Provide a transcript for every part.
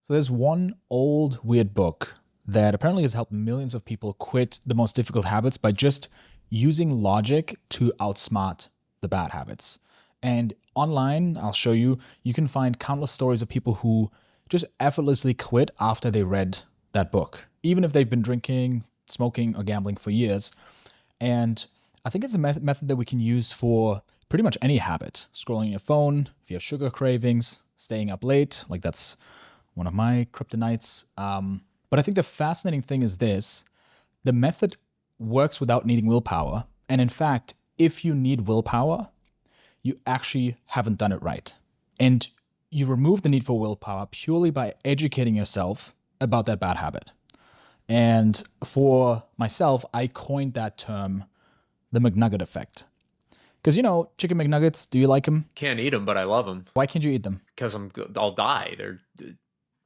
So there's one old weird book that apparently has helped millions of people quit the most difficult habits by just using logic to outsmart the bad habits. And online, I'll show you, you can find countless stories of people who just effortlessly quit after they read that book, even if they've been drinking, smoking, or gambling for years. And I think it's a method that we can use for pretty much any habit. Scrolling your phone, if you have sugar cravings, staying up late, like that's one of my kryptonites. But I think the fascinating thing is this: the method works without needing willpower. And in fact, if you need willpower, you actually haven't done it right. And you remove the need for willpower purely by educating yourself about that bad habit. And for myself, I coined that term, the McNugget effect. Because, chicken McNuggets, do you like them? Can't eat them, but I love them. Why can't you eat them? Because I'll die. They're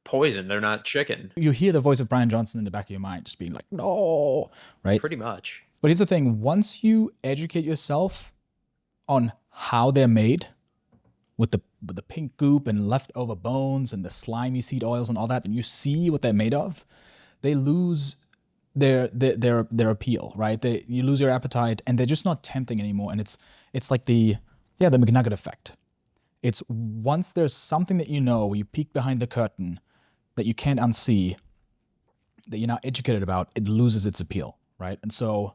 poison. They're not chicken. You hear the voice of Brian Johnson in the back of your mind just being like, no, right? Pretty much. But here's the thing. Once you educate yourself on how they're made with the pink goop and leftover bones and the slimy seed oils and all that, and you see what they're made of, they lose their appeal, right? You lose your appetite, and they're just not tempting anymore. And it's like the McNugget effect. It's once there's something that you peek behind the curtain that you can't unsee, that you're now educated about, it loses its appeal, right? And so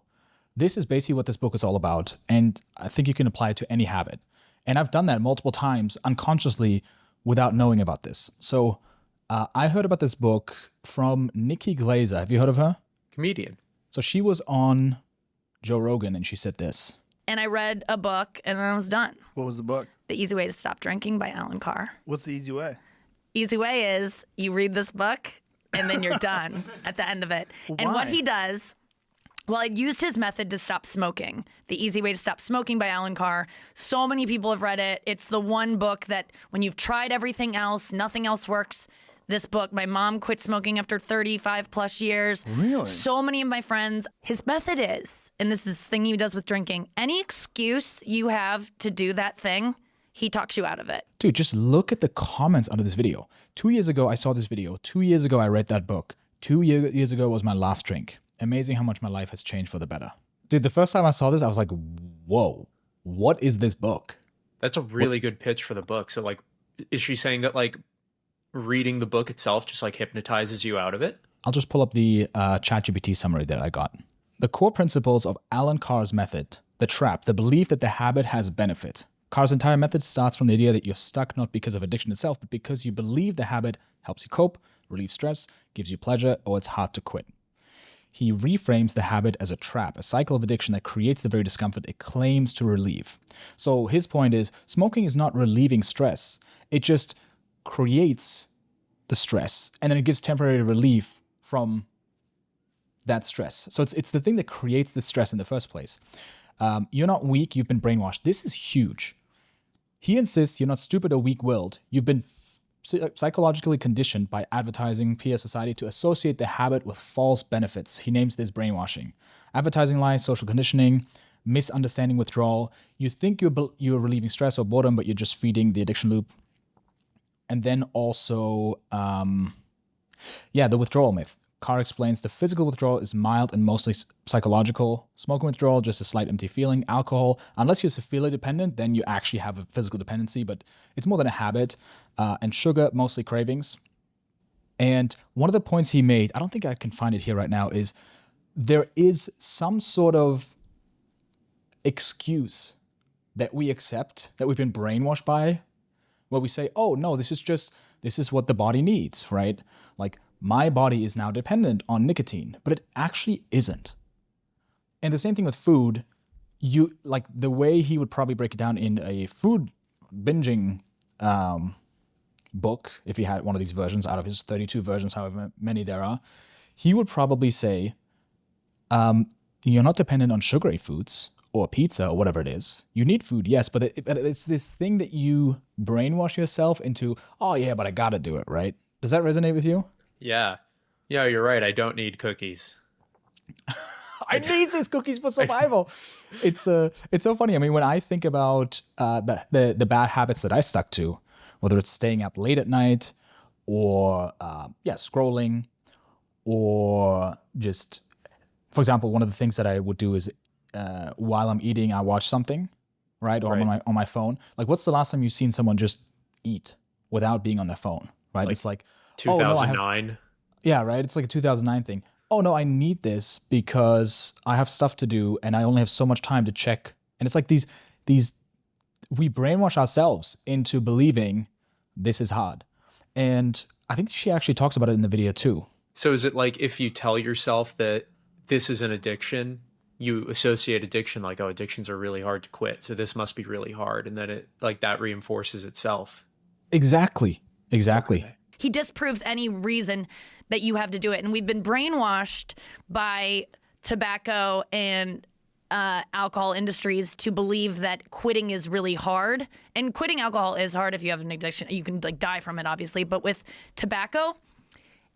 this is basically what this book is all about, and I think you can apply it to any habit. And I've done that multiple times unconsciously without knowing about this. So I heard about this book from Nikki Glaser. Have you heard of her? Comedian. So she was on Joe Rogan, and she said this. And I read a book, and then I was done. What was the book? The Easy Way to Stop Drinking by Alan Carr. What's the easy way? Easy way is you read this book, and then you're done at the end of it. Why? And what he does... Well, I used his method to stop smoking. The Easy Way to Stop Smoking by Alan Carr. So many people have read it. It's the one book that when you've tried everything else, nothing else works. This book, my mom quit smoking after 35 plus years. Really? So many of my friends, his method is, and this is the thing he does with drinking, any excuse you have to do that thing, he talks you out of it. Dude, just look at the comments under this video. 2 years ago, I saw this video. 2 years ago, I read that book. 2 years ago was my last drink. Amazing how much my life has changed for the better. Dude, the first time I saw this, I was like, whoa, what is this book? That's a really good pitch for the book. So is she saying that reading the book itself just hypnotizes you out of it? I'll just pull up the ChatGPT summary that I got. The core principles of Alan Carr's method, the trap, the belief that the habit has benefit. Carr's entire method starts from the idea that you're stuck not because of addiction itself, but because you believe the habit helps you cope, relieves stress, gives you pleasure, or it's hard to quit. He reframes the habit as a trap, a cycle of addiction that creates the very discomfort it claims to relieve. So his point is, smoking is not relieving stress. It just creates the stress, and then it gives temporary relief from that stress. So it's the thing that creates the stress in the first place. You're not weak, you've been brainwashed. This is huge. He insists you're not stupid or weak-willed. You've been psychologically conditioned by advertising, peer society to associate the habit with false benefits. He names this brainwashing. Advertising lies, social conditioning, misunderstanding withdrawal. You think you're relieving stress or boredom, but you're just feeding the addiction loop. And then also, the withdrawal myth. Carr explains the physical withdrawal is mild and mostly psychological. Smoking withdrawal, just a slight empty feeling. Alcohol, unless you're severely dependent, then you actually have a physical dependency, but it's more than a habit. And sugar, mostly cravings. And one of the points he made, I don't think I can find it here right now, is there is some sort of excuse that we accept, that we've been brainwashed by, where we say, oh, no, this is what the body needs, right? My body is now dependent on nicotine, but it actually isn't. And the same thing with food. The way he would probably break it down in a food binging book, if he had one of these versions out of his 32 versions, however many there are, he would probably say, you're not dependent on sugary foods or pizza or whatever it is. You need food, yes, but it's this thing that you brainwash yourself into, oh yeah, but I gotta do it, right? Does that resonate with you? Yeah. Yeah, you're right. I don't need cookies. I need these cookies for survival. It's so funny. I mean, when I think about the bad habits that I stuck to, whether it's staying up late at night or scrolling, or just, for example, one of the things that I would do is while I'm eating, I watch something, right? Or Right. on my phone. Like, what's the last time you've seen someone just eat without being on their phone, right? Like It's like, oh no, I have, 2009. yeah, right. It's like a 2009 thing. Oh no, I need this because I have stuff to do and I only have so much time to check. And it's like these we brainwash ourselves into believing this is hard. And I think she actually talks about it in the video too. So is it like if you tell yourself that this is an addiction, you associate addiction like, oh, addictions are really hard to quit, so this must be really hard, and then it like that reinforces itself. Exactly. Okay. He disproves any reason that you have to do it. And we've been brainwashed by tobacco and alcohol industries to believe that quitting is really hard. And quitting alcohol is hard if you have an addiction. You can like die from it, obviously. But with tobacco,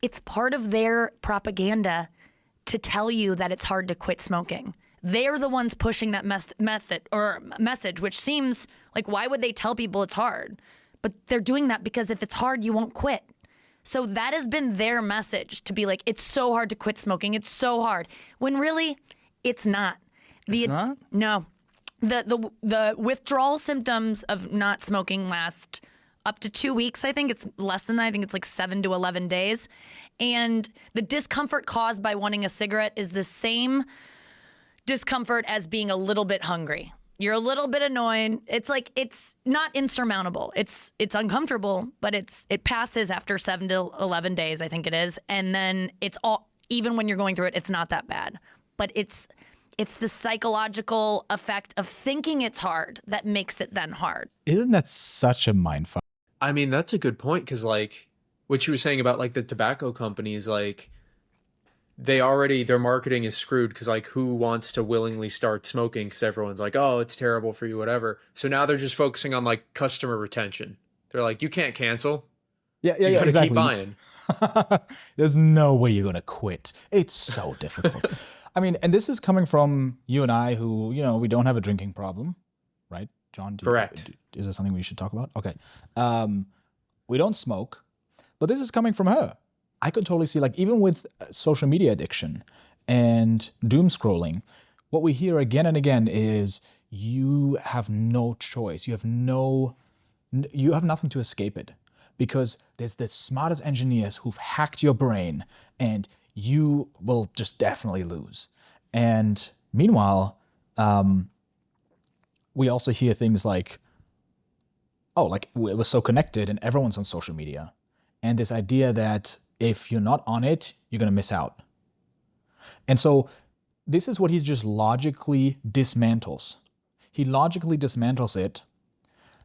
it's part of their propaganda to tell you that it's hard to quit smoking. They're the ones pushing that method or message, which seems like, why would they tell people it's hard? But they're doing that because if it's hard, you won't quit. So that has been their message, to be like, it's so hard to quit smoking. It's so hard. When really, it's not. It's not? No. The withdrawal symptoms of not smoking last up to 2 weeks. I think it's less than that. I think it's like 7 to 11 days. And the discomfort caused by wanting a cigarette is the same discomfort as being a little bit hungry. You're a little bit annoyed. It's like, it's not insurmountable. It's uncomfortable, but it passes after 7 to 11 days, I think it is. And then it's all, even when you're going through it, it's not that bad. But it's the psychological effect of thinking it's hard that makes it then hard. Isn't that such a mindfuck? I mean, that's a good point, because like what you were saying about like the tobacco companies, like their marketing is screwed, because like who wants to willingly start smoking, because everyone's like, oh, it's terrible for you, whatever. So now they're just focusing on like customer retention. They're like, you can't cancel. Yeah, You gotta exactly. keep buying. There's no way you're going to quit. It's so difficult. I mean, and this is coming from you and I who, we don't have a drinking problem, right? John, Correct. Is there something we should talk about? Okay. We don't smoke, but this is coming from her. I could totally see, like, even with social media addiction and doom scrolling, what we hear again and again is you have no choice. You have nothing to escape it, because there's the smartest engineers who've hacked your brain and you will just definitely lose. And meanwhile, we also hear things like, oh, like we're so connected and everyone's on social media. And this idea that if you're not on it, you're going to miss out. And so this is what he just logically dismantles. He logically dismantles it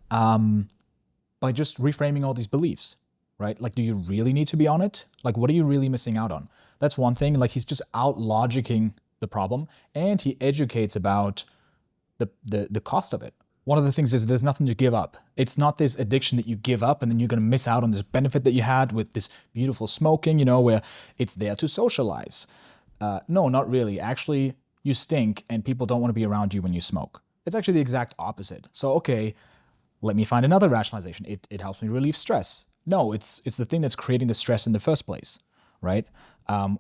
by just reframing all these beliefs, right? Like, do you really need to be on it? Like, what are you really missing out on? That's one thing. Like, he's just out logicking the problem, and he educates about the cost of it. One of the things is there's nothing to give up. It's not this addiction that you give up and then you're going to miss out on this benefit that you had with this beautiful smoking, where it's there to socialize. No, not really. Actually, you stink and people don't want to be around you when you smoke. It's actually the exact opposite. So, okay, let me find another rationalization. It helps me relieve stress. No, it's the thing that's creating the stress in the first place, right?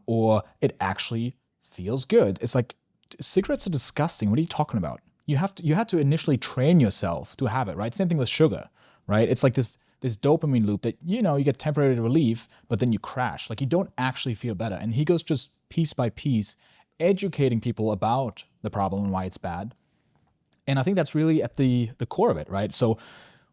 Or it actually feels good. It's like, cigarettes are disgusting. What are you talking about? You had to initially train yourself to have it, right? Same thing with sugar, right? It's like this dopamine loop that, you get temporary relief, but then you crash. Like, you don't actually feel better. And he goes just piece by piece, educating people about the problem and why it's bad. And I think that's really at the core of it, right? So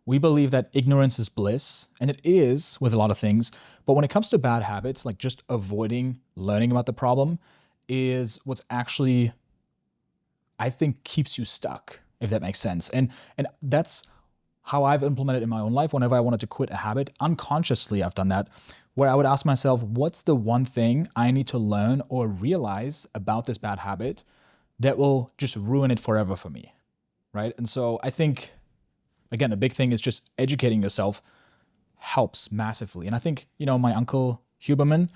we believe that ignorance is bliss, and it is with a lot of things. But when it comes to bad habits, like just avoiding learning about the problem is what's actually, I think, keeps you stuck, if that makes sense. And that's how I've implemented in my own life. Whenever I wanted to quit a habit, unconsciously I've done that, where I would ask myself, what's the one thing I need to learn or realize about this bad habit that will just ruin it forever for me, right? And so I think, again, a big thing is just educating yourself helps massively. And I think, my uncle Huberman,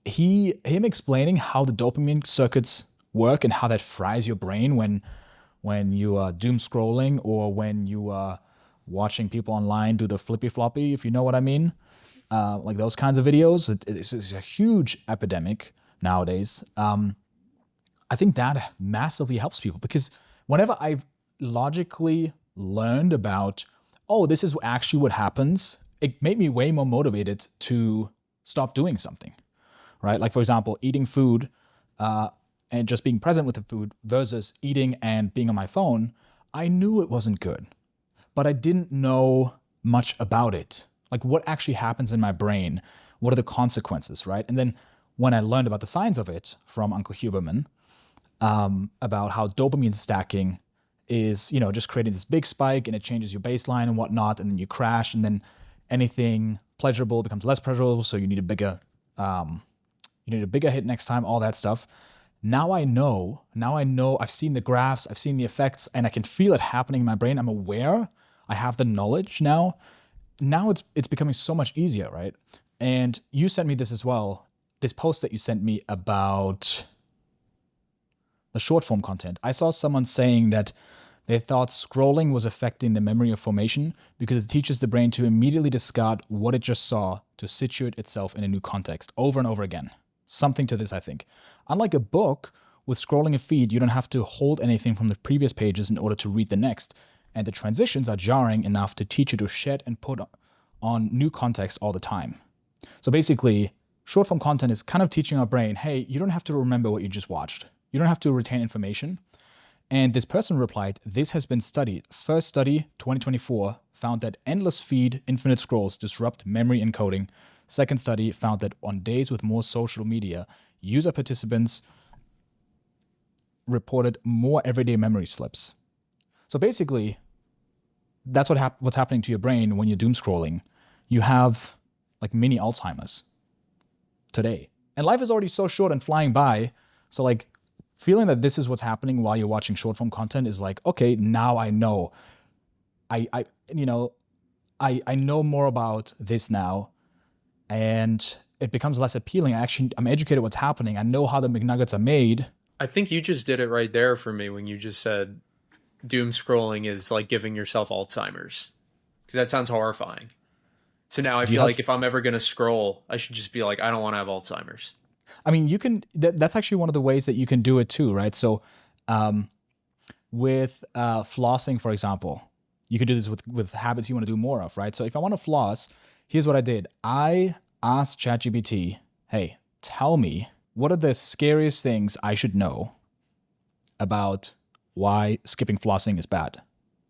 him explaining how the dopamine circuits work and how that fries your brain when you are doom scrolling or when you are watching people online do the flippy floppy, if you know what I mean. like those kinds of videos. It's a huge epidemic nowadays. I think that massively helps people because whenever I've logically learned about, oh, this is actually what happens, it made me way more motivated to stop doing something, right? Like, for example, eating food and just being present with the food versus eating and being on my phone. I knew it wasn't good, but I didn't know much about it. Like, what actually happens in my brain? What are the consequences, right? And then when I learned about the science of it from Uncle Huberman, about how dopamine stacking is, just creating this big spike and it changes your baseline and whatnot, and then you crash, and then anything pleasurable becomes less pleasurable, so you need a bigger hit next time, all that stuff. Now I know, I've seen the graphs, I've seen the effects, and I can feel it happening in my brain. I'm aware, I have the knowledge now. Now it's becoming so much easier, right? And you sent me this as well, this post that you sent me about the short form content. I saw someone saying that they thought scrolling was affecting the memory of formation because it teaches the brain to immediately discard what it just saw to situate itself in a new context over and over again. Something to this, I think. Unlike a book, with scrolling a feed, you don't have to hold anything from the previous pages in order to read the next, and the transitions are jarring enough to teach you to shed and put on new context all the time. So basically, short form content is kind of teaching our brain, hey, you don't have to remember what you just watched. You don't have to retain information. And this person replied, this has been studied. First study, 2024, found that endless feed, infinite scrolls disrupt memory encoding. Second study found that on days with more social media, user participants reported more everyday memory slips. So basically, that's what's happening to your brain when you're doom scrolling. You have like mini Alzheimer's today. And life is already so short and flying by. So like feeling that this is what's happening while you're watching short form content is like, okay, now I know. I know more about this now, and it becomes less appealing. I'm educated what's happening. I know how the McNuggets are made. I think you just did it right there for me when you just said doom scrolling is like giving yourself Alzheimer's, because that sounds horrifying. So now I feel like if I'm ever going to scroll, I should just be like, I don't want to have Alzheimer's. I mean, you can, that's actually one of the ways that you can do it too, right? So with flossing, for example, you can do this with habits you want to do more of, right? So if I want to floss, here's what I did. I asked ChatGPT, hey, tell me, what are the scariest things I should know about why skipping flossing is bad?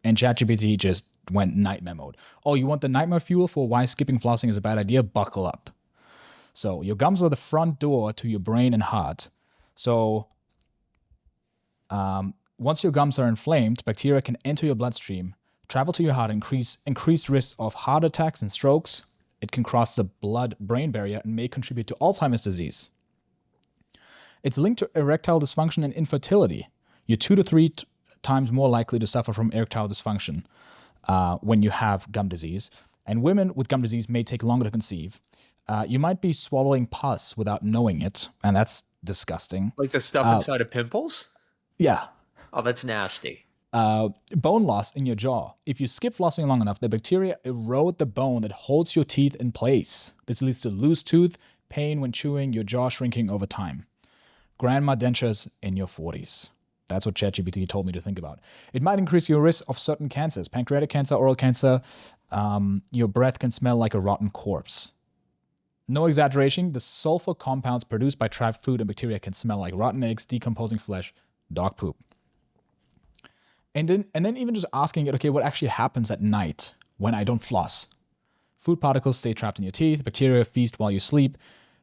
And ChatGPT just went nightmare mode. Oh, you want the nightmare fuel for why skipping flossing is a bad idea? Buckle up. So your gums are the front door to your brain and heart. So once your gums are inflamed, bacteria can enter your bloodstream, travel to your heart, increased risk of heart attacks and strokes. It can cross the blood-brain barrier and may contribute to Alzheimer's disease. It's linked to erectile dysfunction and infertility. You're 2 to 3 times more likely to suffer from erectile dysfunction when you have gum disease. And women with gum disease may take longer to conceive. You might be swallowing pus without knowing it, and that's disgusting. Like the stuff inside of pimples? Yeah. Oh, that's nasty. Bone loss in your jaw. If you skip flossing long enough, the bacteria erode the bone that holds your teeth in place. This leads to loose tooth, pain when chewing, your jaw shrinking over time. Grandma dentures in your 40s. That's what ChatGPT told me to think about. It might increase your risk of certain cancers, pancreatic cancer, oral cancer. Your breath can smell like a rotten corpse. No exaggeration, the sulfur compounds produced by trapped food and bacteria can smell like rotten eggs, decomposing flesh, dog poop. And then even just asking it, okay, what actually happens at night when I don't floss? Food particles stay trapped in your teeth, bacteria feast while you sleep.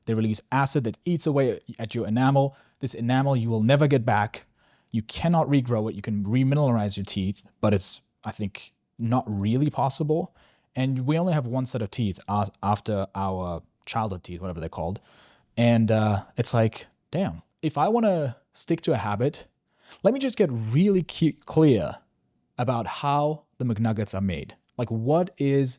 They release acid that eats away at your enamel. This enamel you will never get back. You cannot regrow it. You can remineralize your teeth, but it's, I think, not really possible. And we only have one set of teeth after our childhood teeth, whatever they're called. And it's like, damn, if I want to stick to a habit, let me just get really clear about how the McNuggets are made. Like, what is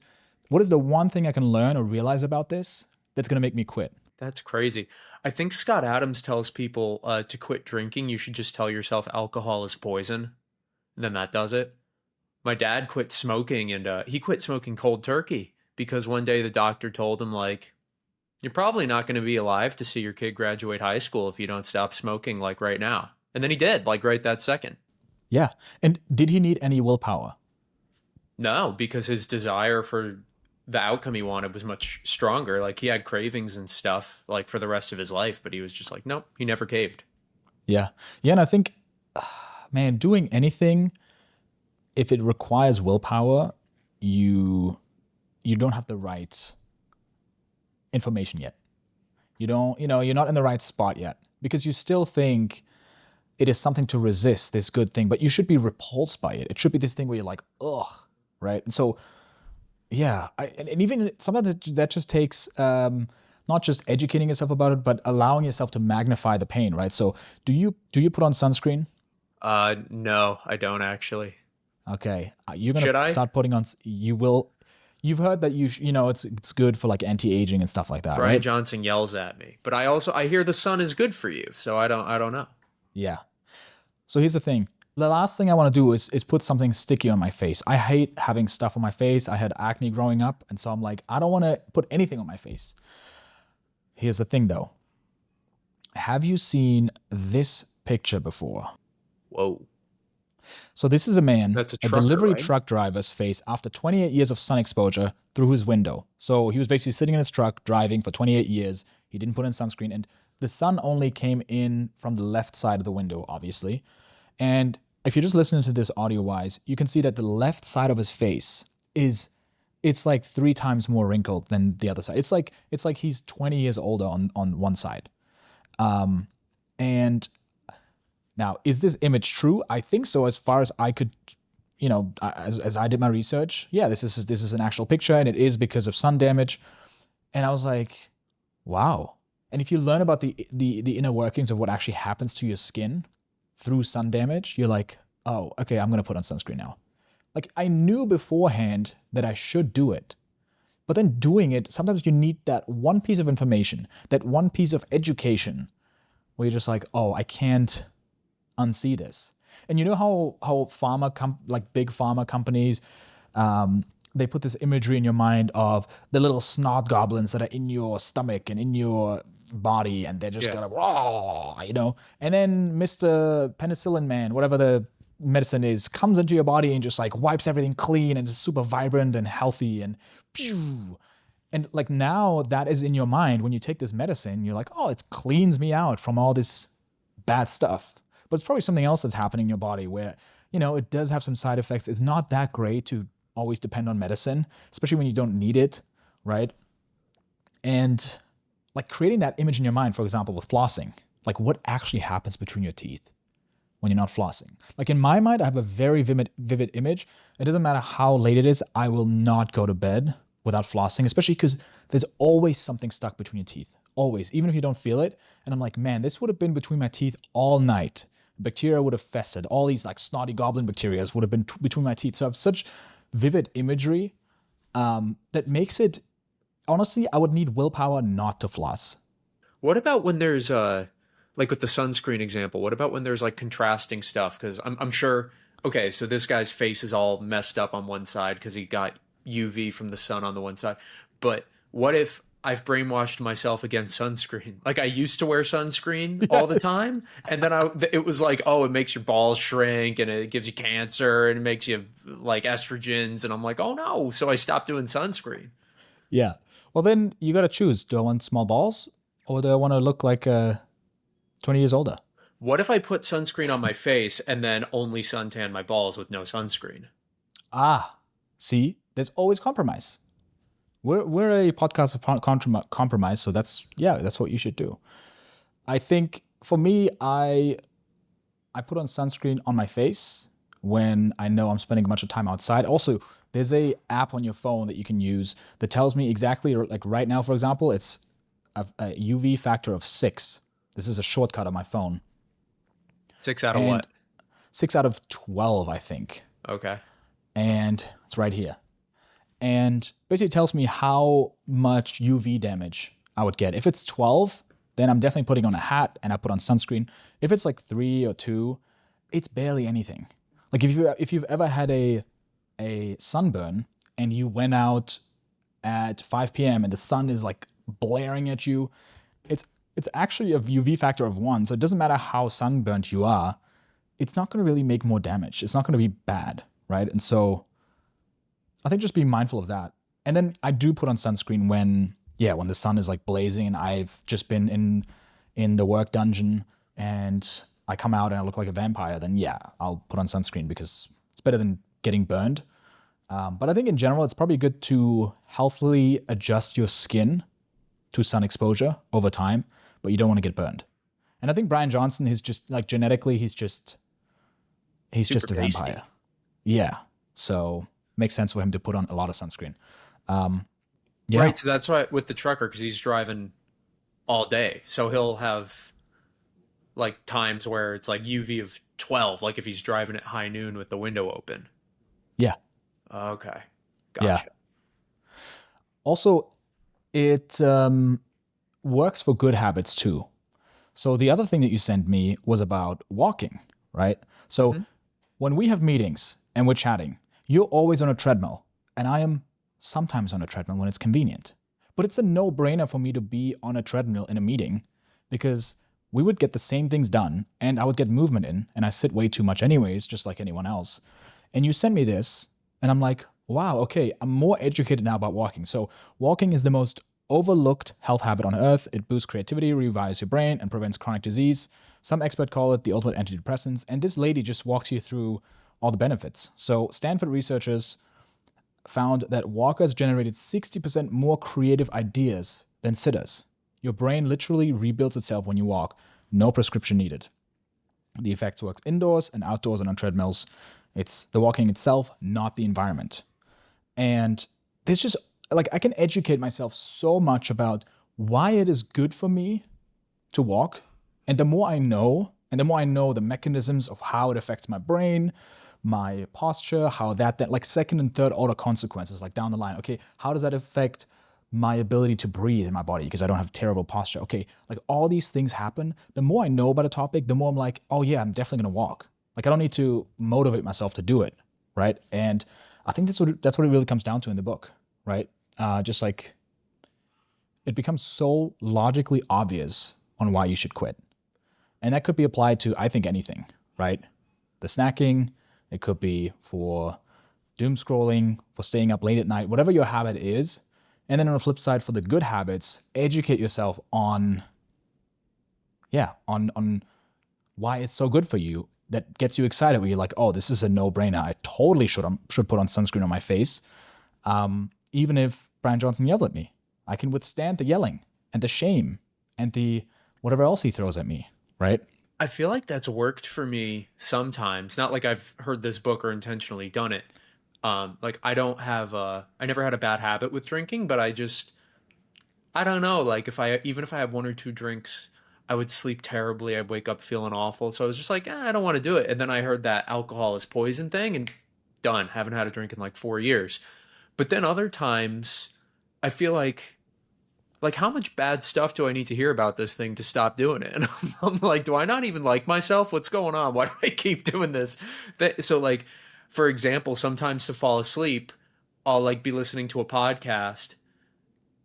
the one thing I can learn or realize about this that's going to make me quit? That's crazy. I think Scott Adams tells people to quit drinking. You should just tell yourself alcohol is poison. And then that does it. My dad quit smoking, and he quit smoking cold turkey. because one day the doctor told him, like, you're probably not going to be alive to see your kid graduate high school if you don't stop smoking, like, right now. And then he did, like, right that second. Yeah. And did he need any willpower? No, because his desire for the outcome he wanted was much stronger. Like, he had cravings and stuff, like, for the rest of his life, but he was just like, nope, he never caved. Yeah. Yeah. And I think, man, doing anything, if it requires willpower, you don't have the right information yet. You don't, you're not in the right spot yet because you still think it is something to resist, this good thing, but you should be repulsed by it. It should be this thing where you're like, ugh, right? And so, yeah, and even sometimes that just takes not just educating yourself about it, but allowing yourself to magnify the pain, right? So, do you put on sunscreen? No, I don't actually. Okay, you're Should gonna I? start putting on. You will. You've heard that it's good for like anti-aging and stuff like that, Brian right? Johnson yells at me, but I hear the sun is good for you, so I don't know. Yeah. So here's the thing. The last thing I want to do is put something sticky on my face. I hate having stuff on my face. I had acne growing up, and so I'm like, I don't want to put anything on my face. Here's the thing though. Have you seen this picture before? Whoa. So this is a man, That's a a trucker, delivery right? truck driver's face after 28 years of sun exposure through his window. So he was basically sitting in his truck driving for 28 years. He didn't put in sunscreen, and the sun only came in from the left side of the window, obviously. And if you're just listening to this audio-wise, you can see that the left side of his face it's like 3 times more wrinkled than the other side. It's like he's 20 years older on one side. And now, is this image true? I think so, as far as I could, as I did my research. Yeah, this is an actual picture, and it is because of sun damage. And I was like, wow. And if you learn about the inner workings of what actually happens to your skin through sun damage, you're like, oh, okay, I'm gonna put on sunscreen now. Like, I knew beforehand that I should do it, but then doing it, sometimes you need that one piece of information, that one piece of education, where you're just like, oh, I can't unsee this. And you know how big pharma companies, they put this imagery in your mind of the little snot goblins that are in your stomach and in your body, and they're just gonna raw, and then Mr. Penicillin Man, whatever the medicine is, comes into your body and just like wipes everything clean and is super vibrant and healthy and phew. And like now that is in your mind when you take this medicine, you're like, oh, it cleans me out from all this bad stuff. But it's probably something else that's happening in your body where, it does have some side effects. It's not that great to always depend on medicine, especially when you don't need it, right? And like creating that image in your mind, for example, with flossing, like what actually happens between your teeth when you're not flossing. Like in my mind, I have a very vivid image. It doesn't matter how late it is, I will not go to bed without flossing, especially because there's always something stuck between your teeth. Always, even if you don't feel it. And I'm like, man, this would have been between my teeth all night. Bacteria would have festered. All these like snotty goblin bacteria would have been between my teeth. So I have such vivid imagery that makes it, honestly, I would need willpower not to floss. What about when there's like with the sunscreen example, what about when there's like contrasting stuff? Because I'm sure, okay, so this guy's face is all messed up on one side because he got UV from the sun on the one side. But what if I've brainwashed myself against sunscreen? Like I used to wear sunscreen all the time, and then it was like, oh, it makes your balls shrink and it gives you cancer and it makes you like estrogens, and I'm like, oh no, so I stopped doing sunscreen. Yeah. Well, then you got to choose. Do I want small balls or do I want to look like 20 years older? What if I put sunscreen on my face and then only suntan my balls with no sunscreen? Ah, see, there's always compromise. We're a podcast of compromise, so that's what you should do. I think for me, I put on sunscreen on my face when I know I'm spending a bunch of time outside. Also, there's a app on your phone that you can use that tells me exactly, like right now, for example, it's a UV factor of 6. This is a shortcut on my phone. 6 out of what? 6 out of 12, I think. Okay. And it's right here. And basically tells me how much UV damage I would get. If it's 12, then I'm definitely putting on a hat and I put on sunscreen. If it's like 3 or 2, it's barely anything. Like if you've ever had a sunburn and you went out at 5 p.m. and the sun is like blaring at you, it's actually a UV factor of 1. So it doesn't matter how sunburnt you are, it's not going to really make more damage. It's not going to be bad, right? And so I think just be mindful of that. And then I do put on sunscreen when the sun is like blazing and I've just been in the work dungeon and I come out and I look like a vampire, then I'll put on sunscreen because it's better than getting burned. But I think in general, it's probably good to healthily adjust your skin to sun exposure over time, but you don't want to get burned. And I think Brian Johnson, he's just like genetically, he's just a vampire. Pasty. Yeah. So makes sense for him to put on a lot of sunscreen. Right. So that's why with the trucker, because he's driving all day. So he'll have like times where it's like UV of 12, like if he's driving at high noon with the window open. Yeah. Okay. Gotcha. Yeah. Also, it works for good habits too. So the other thing that you sent me was about walking, right? So when we have meetings and we're chatting, you're always on a treadmill, and I am sometimes on a treadmill when it's convenient. But it's a no-brainer for me to be on a treadmill in a meeting because we would get the same things done and I would get movement in, and I sit way too much anyways, just like anyone else. And you sent me this and I'm like, wow, okay, I'm more educated now about walking. So walking is the most overlooked health habit on earth. It boosts creativity, revives your brain, and prevents chronic disease. Some experts call it the ultimate antidepressants. And this lady just walks you through all the benefits. So Stanford researchers found that walkers generated 60% more creative ideas than sitters. Your brain literally rebuilds itself when you walk. No prescription needed. The effects work indoors and outdoors and on treadmills. It's the walking itself, not the environment. And there's just, like, I can educate myself so much about why it is good for me to walk. And the more I know, the mechanisms of how it affects my brain, my posture, how that like second and third order consequences, like down the line. Okay, how does that affect my ability to breathe in my body because I don't have terrible posture? Okay, like all these things happen. The more I know about a topic, the more I'm like, oh yeah, I'm definitely gonna walk. Like I don't need to motivate myself to do it, right? And I think that's what it really comes down to in the book, right? Just like it becomes so logically obvious on why you should quit. And that could be applied to, I think, anything, right? The snacking, it could be for doom scrolling, for staying up late at night, whatever your habit is. And then on the flip side, for the good habits, educate yourself on why it's so good for you. That gets you excited where you're like, oh, this is a no-brainer. I totally should put on sunscreen on my face. Even if Brian Johnson yells at me, I can withstand the yelling and the shame and the whatever else he throws at me, right? I feel like that's worked for me sometimes. Not like I've heard this book or intentionally done it. Like I never had a bad habit with drinking, but I don't know. Like even if I had one or two drinks, I would sleep terribly. I'd wake up feeling awful. So I was just like, I don't want to do it. And then I heard that alcohol is poison thing and done. Haven't had a drink in like 4 years. But then other times I feel like how much bad stuff do I need to hear about this thing to stop doing it? And I'm like, do I not even like myself? What's going on? Why do I keep doing this? So like, for example, sometimes to fall asleep, I'll like be listening to a podcast.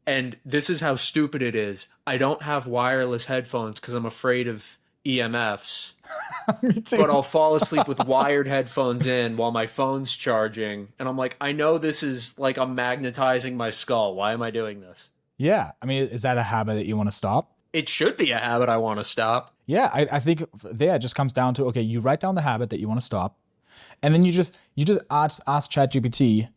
And this is how stupid it is. I don't have wireless headphones because I'm afraid of EMFs. Me too. But I'll fall asleep with wired headphones in while my phone's charging. And I'm like, I know this is like I'm magnetizing my skull. Why am I doing this? Yeah. I mean, is that a habit that you want to stop? It should be a habit I want to stop. Yeah. I think there it just comes down to, okay, you write down the habit that you want to stop. And then you just ask ChatGPT,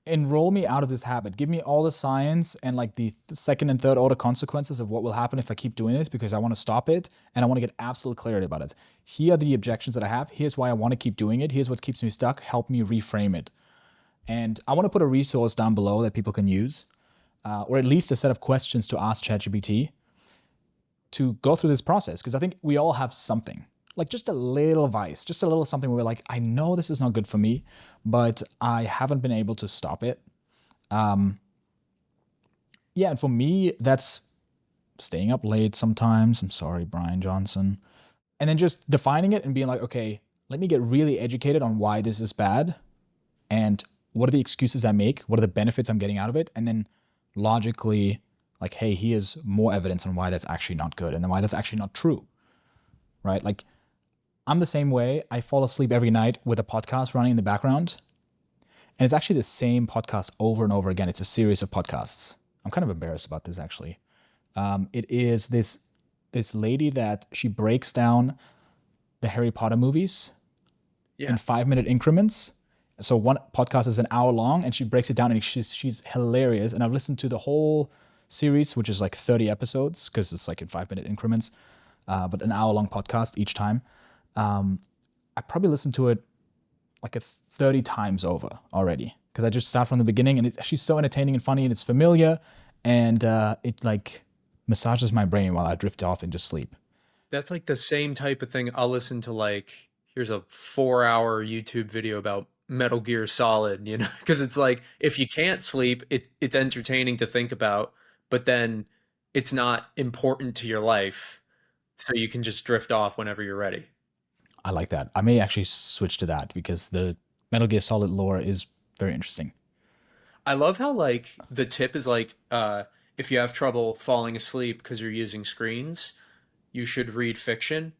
enroll me out of this habit. Give me all the science and like the second and third order consequences of what will happen if I keep doing this because I want to stop it and I want to get absolute clarity about it. Here are the objections that I have. Here's why I want to keep doing it. Here's what keeps me stuck. Help me reframe it. And I want to put a resource down below that people can use, or at least a set of questions to ask ChatGPT to go through this process. Because I think we all have something. Like just a little vice, just a little something where we're like, I know this is not good for me, but I haven't been able to stop it. And for me, that's staying up late sometimes. I'm sorry, Brian Johnson. And then just defining it and being like, okay, let me get really educated on why this is bad and what are the excuses I make? What are the benefits I'm getting out of it? And then logically, like, hey, here's more evidence on why that's actually not good and then why that's actually not true, right? Like, I'm the same way. I fall asleep every night with a podcast running in the background. And it's actually the same podcast over and over again. It's a series of podcasts. I'm kind of embarrassed about this, actually. It is this lady that she breaks down the Harry Potter movies in 5-minute increments. So one podcast is an hour long, and she breaks it down, and she's hilarious. And I've listened to the whole series, which is like 30 episodes, because it's like in 5-minute increments, but an hour long podcast each time. I probably listened to it like 30 times over already, because I just start from the beginning, and she's so entertaining and funny, and it's familiar, and it like massages my brain while I drift off into sleep. That's like the same type of thing. I'll listen to, like, here's a 4-hour YouTube video about Metal Gear Solid, you know, because it's like, if you can't sleep, it's entertaining to think about, but then it's not important to your life, so you can just drift off whenever you're ready. I like that. I may actually switch to that, because the Metal Gear Solid lore is very interesting. I love how, like, the tip is like, if you have trouble falling asleep because you're using screens, you should read fiction.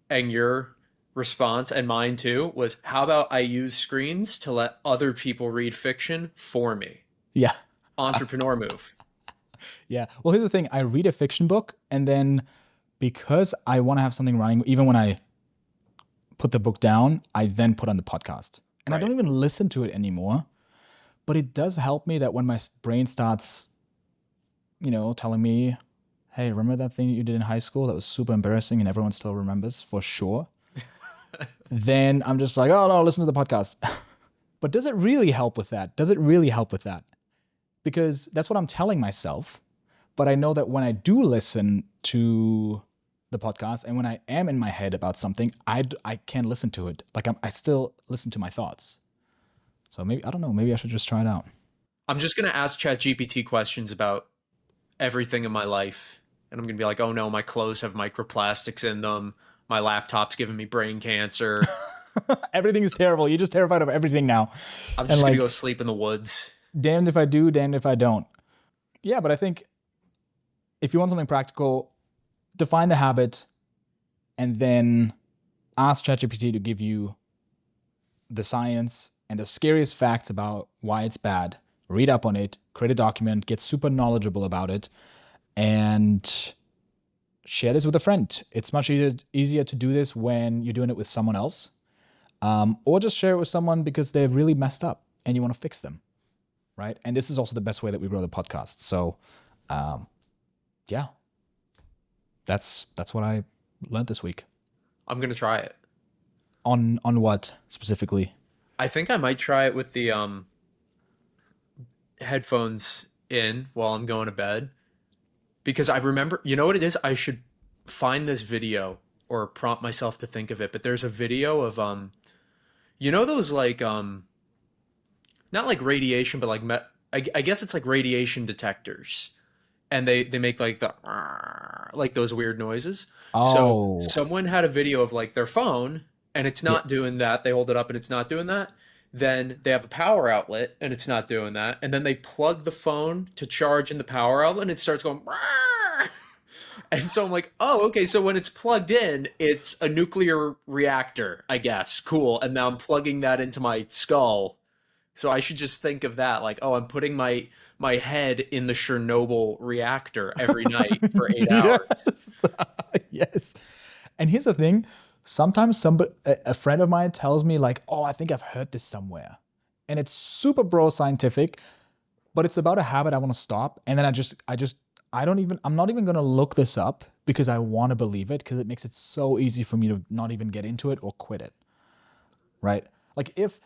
And your response, and mine too, was, how about I use screens to let other people read fiction for me? Yeah. Entrepreneur move. Yeah. Well, here's the thing. I read a fiction book, and then because I want to have something running, even when I put the book down, I then put on the podcast. And I don't even listen to it anymore. But it does help me that when my brain starts, you know, telling me, hey, remember that thing you did in high school that was super embarrassing and everyone still remembers for sure? Then I'm just like, oh no, listen to the podcast. But does it really help with that? Does it really help with that? Because that's what I'm telling myself. But I know that when I do listen to the podcast, and when I am in my head about something, I can't listen to it. Like, I still listen to my thoughts. So maybe, I don't know, maybe I should just try it out. I'm just going to ask ChatGPT questions about everything in my life. And I'm going to be like, oh no, my clothes have microplastics in them. My laptop's giving me brain cancer. Everything is terrible. You're just terrified of everything now. I'm just going to go sleep in the woods. Damned if I do, damned if I don't. Yeah, but I think if you want something practical, define the habit and then ask ChatGPT to give you the science and the scariest facts about why it's bad. Read up on it, create a document, get super knowledgeable about it, and share this with a friend. It's much easier to do this when you're doing it with someone else, or just share it with someone because they're really messed up and you want to fix them, right? And this is also the best way that we grow the podcast. So, yeah, that's what I learned this week. I'm going to try it. On what specifically? I think I might try it with the headphones in while I'm going to bed, because I remember, you know what it is? I should find this video or prompt myself to think of it. But there's a video of you know those, like, not like radiation, but like I guess it's like radiation detectors, and they make like like those weird noises. Oh. So someone had a video of like their phone, and it's not doing that. They hold it up and it's not doing that. Then they have a power outlet and it's not doing that. And then they plug the phone to charge in the power outlet and it starts going. And so I'm like, oh, okay. So when it's plugged in, it's a nuclear reactor, I guess. Cool. And now I'm plugging that into my skull. So I should just think of that. Like, oh, I'm putting my head in the Chernobyl reactor every night for 8 hours. Yes. And here's the thing. Sometimes a friend of mine tells me like, oh, I think I've heard this somewhere. And it's super bro scientific, but it's about a habit I want to stop. And then I'm not even going to look this up because I want to believe it, because it makes it so easy for me to not even get into it or quit it. Right? Like if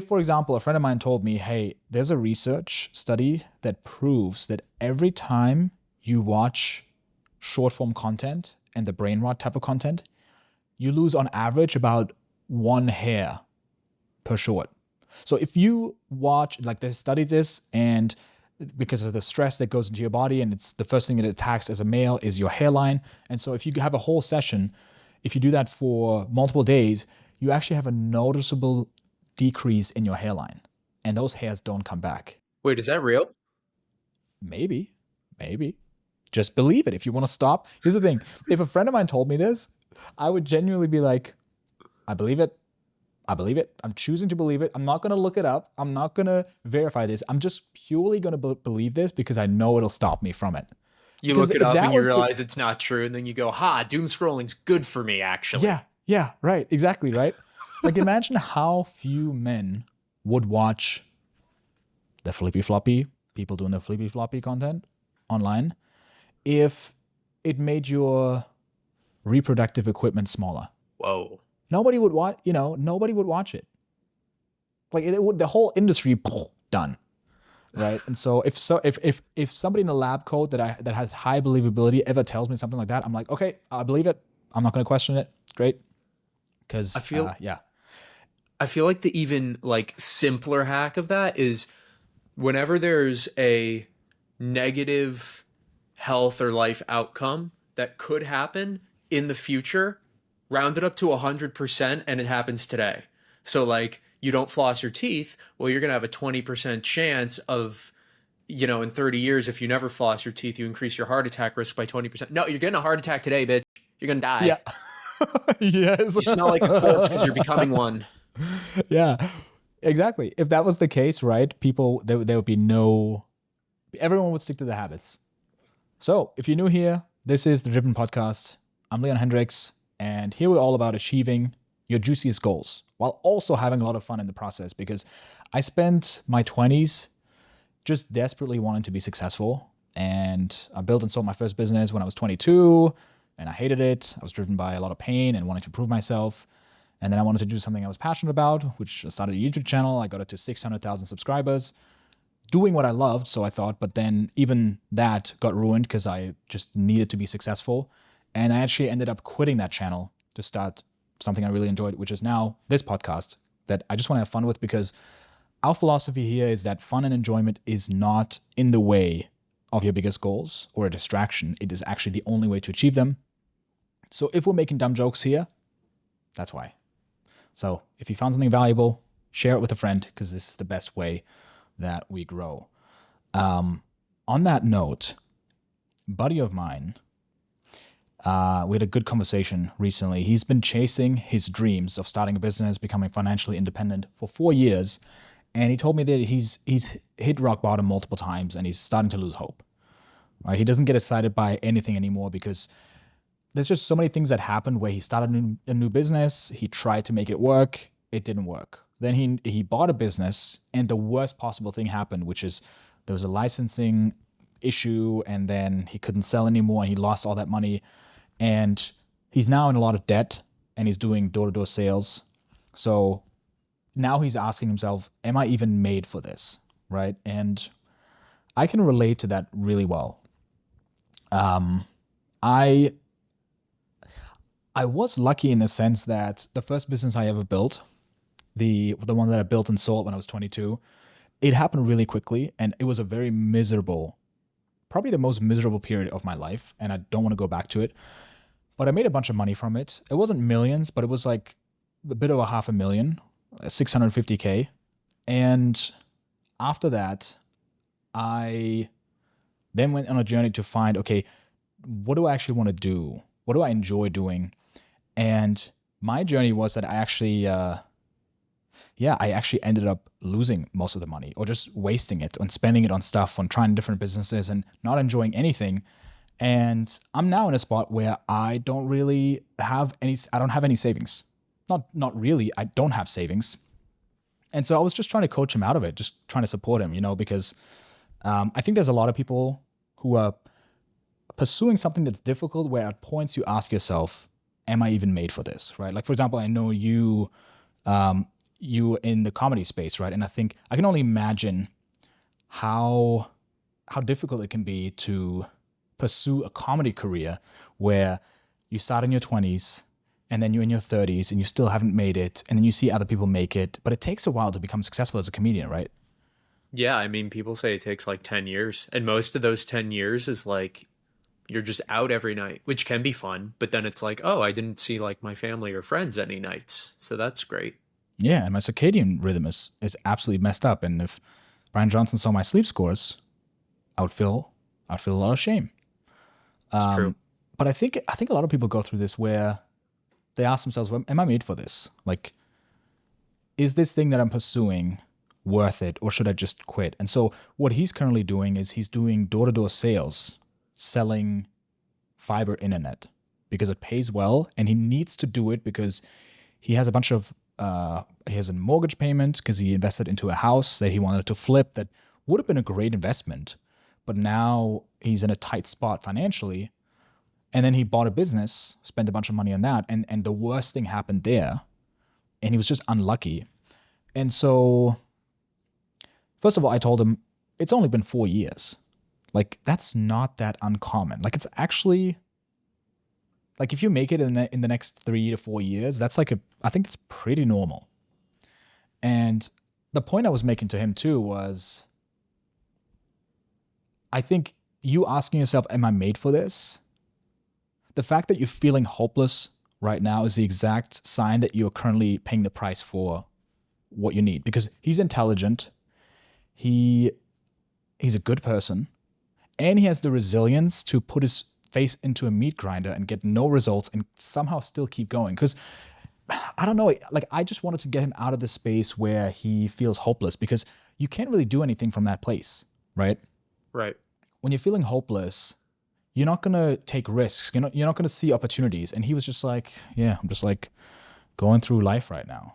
for example, a friend of mine told me, hey, there's a research study that proves that every time you watch short form content and the brain rot type of content, you lose on average about 1 hair per short. So if you watch, like they studied this, and because of the stress that goes into your body, and it's the first thing it attacks as a male is your hairline. And so if you have a whole session, if you do that for multiple days, you actually have a noticeable decrease in your hairline. and those hairs don't come back. Wait, is that real? Maybe. Just believe it. If you want to stop, here's the thing. If a friend of mine told me this, I would genuinely be like, I believe it. I'm choosing to believe it. I'm not going to look it up. I'm not going to verify this. I'm just purely going to believe this because I know it'll stop me from it. You look it up and you realize it's not true, and then you go, doom scrolling's good for me, actually. Yeah, right. Exactly, right? Like, imagine how few men would watch the flippy floppy, people doing the flippy floppy content online, if it made your reproductive equipment smaller. Whoa. Nobody would watch, nobody would watch it. Like, the whole industry, done. Right. And so if somebody in a lab coat that has high believability ever tells me something like that, I'm like, okay, I believe it. I'm not going to question it. Great. Because I feel like the even like simpler hack of that is whenever there's a negative health or life outcome that could happen in the future, round it up to 100% and it happens today. So like, you don't floss your teeth, well, you're going to have a 20% chance of, in 30 years, if you never floss your teeth, you increase your heart attack risk by 20%. No, you're getting a heart attack today, bitch. You're going to die. Yeah. Yes. You smell like a corpse because you're becoming one. Yeah, exactly. If that was the case, right, there would be everyone would stick to the habits. So if you're new here, this is the Driven Podcast. I'm Leon Hendricks, and here we're all about achieving your juiciest goals while also having a lot of fun in the process, because I spent my 20s just desperately wanting to be successful. And I built and sold my first business when I was 22, and I hated it. I was driven by a lot of pain and wanting to prove myself. And then I wanted to do something I was passionate about, which I started a YouTube channel. I got it to 600,000 subscribers, doing what I loved, so I thought. But then even that got ruined because I just needed to be successful. And I actually ended up quitting that channel to start something I really enjoyed, which is now this podcast that I just want to have fun with, because our philosophy here is that fun and enjoyment is not in the way of your biggest goals or a distraction. It is actually the only way to achieve them. So if we're making dumb jokes here, that's why. So if you found something valuable, share it with a friend, because this is the best way that we grow. On that note, a buddy of mine, we had a good conversation recently. He's been chasing his dreams of starting a business, becoming financially independent for 4 years. And he told me that he's hit rock bottom multiple times and he's starting to lose hope. Right? He doesn't get excited by anything anymore because there's just so many things that happened where he started a new business. He tried to make it work. It didn't work. Then he bought a business and the worst possible thing happened, which is there was a licensing issue and then he couldn't sell anymore and he lost all that money. And he's now in a lot of debt and he's doing door-to-door sales. So now he's asking himself, am I even made for this? Right? And I can relate to that really well. I was lucky in the sense that the first business I ever built, the one that I built and sold when I was 22, it happened really quickly and it was a very miserable, probably the most miserable period of my life, and I don't want to go back to it. But I made a bunch of money from it. It wasn't millions, but it was like a bit over $500,000, 650K. And after that, I then went on a journey to find, okay, what do I actually want to do? What do I enjoy doing? And my journey was that I actually ended up losing most of the money or just wasting it and spending it on stuff, on trying different businesses and not enjoying anything. And I'm now in a spot where I don't really have any savings. Not really, I don't have savings. And so I was just trying to coach him out of it, just trying to support him, because I think there's a lot of people who are pursuing something that's difficult where at points you ask yourself, am I even made for this, right? Like, for example, I know you in the comedy space, right? And I think I can only imagine how difficult it can be to pursue a comedy career where you start in your 20s and then you're in your 30s and you still haven't made it, and then you see other people make it, but it takes a while to become successful as a comedian, right? Yeah, I mean, people say it takes like 10 years, and most of those 10 years is like you're just out every night, which can be fun, but then it's like, oh, I didn't see like my family or friends any nights, so that's great. Yeah, and my circadian rhythm is absolutely messed up. And if Brian Johnson saw my sleep scores, I'd feel a lot of shame. It's true. But I think a lot of people go through this where they ask themselves, well, am I made for this? Like, is this thing that I'm pursuing worth it, or should I just quit? And so what he's currently doing is he's doing door-to-door sales, selling fiber internet because it pays well, and he needs to do it because he has a bunch of he has a mortgage payment because he invested into a house that he wanted to flip that would have been a great investment, but now he's in a tight spot financially. And then he bought a business, spent a bunch of money on that, and the worst thing happened there, and he was just unlucky. And so, first of all, I told him it's only been 4 years. Like, that's not that uncommon. Like, it's actually, like, if you make it in the next 3 to 4 years, that's like I think it's pretty normal. And the point I was making to him too was, I think you asking yourself, am I made for this? The fact that you're feeling hopeless right now is the exact sign that you're currently paying the price for what you need, because he's intelligent. He's a good person, and he has the resilience to put his face into a meat grinder and get no results and somehow still keep going. Because I don't know, like, I just wanted to get him out of the space where he feels hopeless, because you can't really do anything from that place, Right. when you're feeling hopeless, you're not gonna take risks. You're not gonna see opportunities. And he was just like, yeah, I'm just like going through life right now.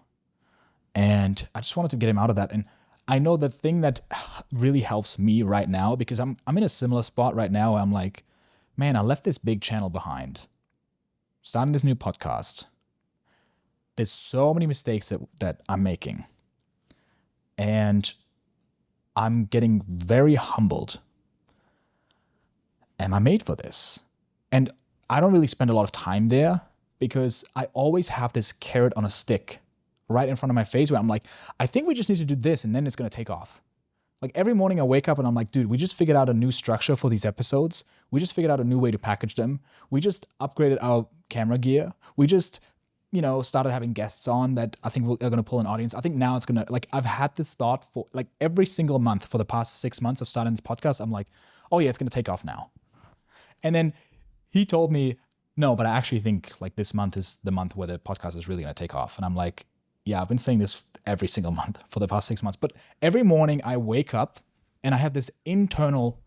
And I just wanted to get him out of that. And I know the thing that really helps me right now, because I'm in a similar spot right now where I'm like, man, I left this big channel behind, starting this new podcast. There's so many mistakes that I'm making. And I'm getting very humbled. Am I made for this? And I don't really spend a lot of time there because I always have this carrot on a stick right in front of my face where I'm like, I think we just need to do this and then it's going to take off. Like, every morning I wake up and I'm like, dude, we just figured out a new structure for these episodes. We just figured out a new way to package them. We just upgraded our camera gear. We just, started having guests on that I think are going to pull an audience. I think now it's going to, like, I've had this thought for like every single month for the past 6 months of starting this podcast. I'm like, oh yeah, it's going to take off now. And then he told me, no, but I actually think like this month is the month where the podcast is really going to take off. And I'm like, yeah, I've been saying this every single month for the past 6 months. But every morning I wake up and I have this internal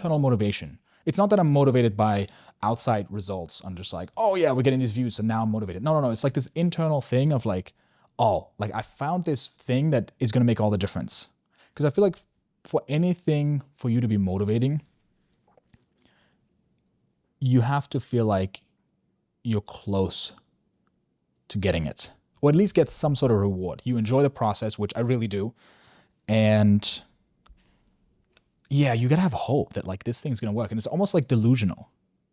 motivation. It's not that I'm motivated by outside results. I'm just like, oh yeah, we're getting these views, so now I'm motivated. No. It's like this internal thing of like, oh, like I found this thing that is going to make all the difference. Because I feel like for anything for you to be motivating, you have to feel like you're close to getting it, or at least get some sort of reward. You enjoy the process, which I really do. And yeah, you gotta have hope that like this thing's gonna work. And it's almost like delusional,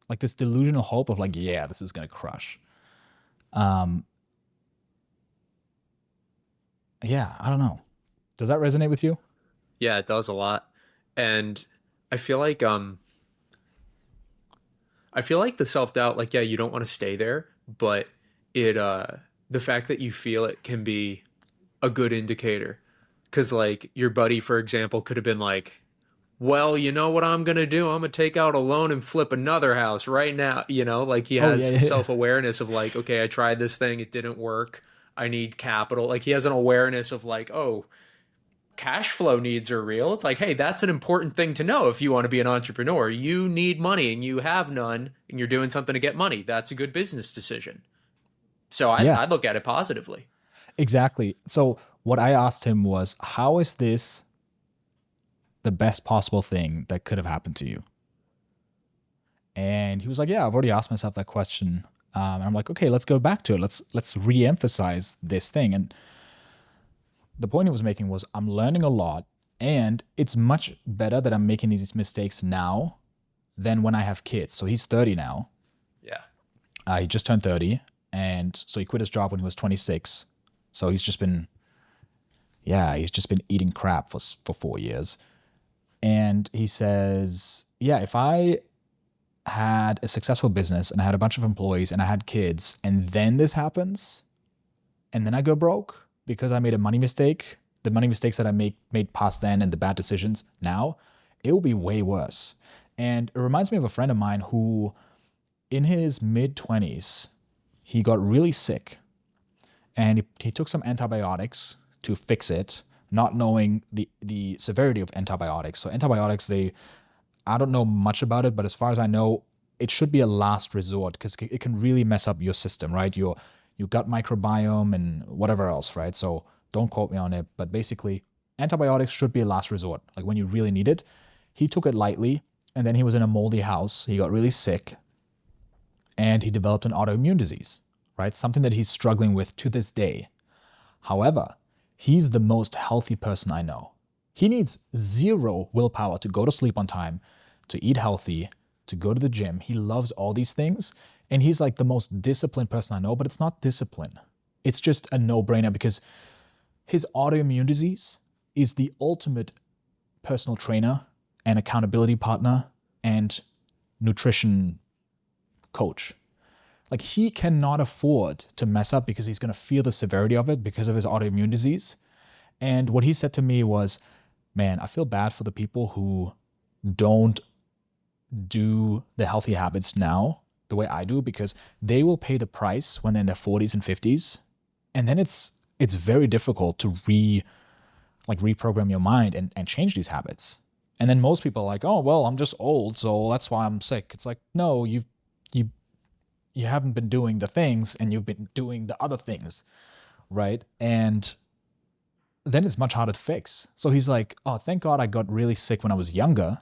like this delusional hope of like, yeah, this is gonna crush. Yeah, I don't know. Does that resonate with you? Yeah, it does a lot. And I feel like the self-doubt, like, yeah, you don't want to stay there, but the fact that you feel it can be a good indicator. Cause like your buddy, for example, could have been like, well, you know what I'm going to do? I'm going to take out a loan and flip another house right now. Like he Oh has yeah. self-awareness of like, okay, I tried this thing. It didn't work. I need capital. Like he has an awareness of like, oh, cash flow needs are real. It's like, hey, that's an important thing to know if you want to be an entrepreneur. You need money and you have none and you're doing something to get money. That's a good business decision. So Yeah, I'd look at it positively. exactly. So what I asked him was, how is this the best possible thing that could have happened to you? And he was like, yeah, I've already asked myself that question. And I'm like, okay, let's go back to it. Let's re-emphasize this thing. And the point he was making was, I'm learning a lot, and it's much better that I'm making these mistakes now than when I have kids. So he's 30 now. Yeah. He just turned 30. And so he quit his job when he was 26. So he's just been eating crap for 4 years. And he says, yeah, if I had a successful business and I had a bunch of employees and I had kids and then this happens, and then I go broke because I made a money mistake, the money mistakes that I made past then and the bad decisions now, it will be way worse. And it reminds me of a friend of mine who, in his mid-20s, he got really sick, and he took some antibiotics to fix it, not knowing the severity of antibiotics. So antibiotics, I don't know much about it, but as far as I know, it should be a last resort because it can really mess up your system, right? Your gut microbiome and whatever else, right? So don't quote me on it, but basically antibiotics should be a last resort, like when you really need it. He took it lightly, and then he was in a moldy house. He got really sick, and he developed an autoimmune disease, right? Something that he's struggling with to this day. However, he's the most healthy person I know. He needs zero willpower to go to sleep on time, to eat healthy, to go to the gym. He loves all these things, and he's like the most disciplined person I know, but it's not discipline. It's just a no-brainer because his autoimmune disease is the ultimate personal trainer and accountability partner and nutrition coach. Like, he cannot afford to mess up because he's going to feel the severity of it because of his autoimmune disease. And what he said to me was, man, I feel bad for the people who don't do the healthy habits now the way I do, because they will pay the price when they're in their 40s and 50s. And then it's very difficult to reprogram your mind and change these habits. And then most people are like, oh, well, I'm just old, so that's why I'm sick. It's like, no, you haven't been doing the things, and you've been doing the other things, right? And then it's much harder to fix. So he's like, oh, thank God I got really sick when I was younger,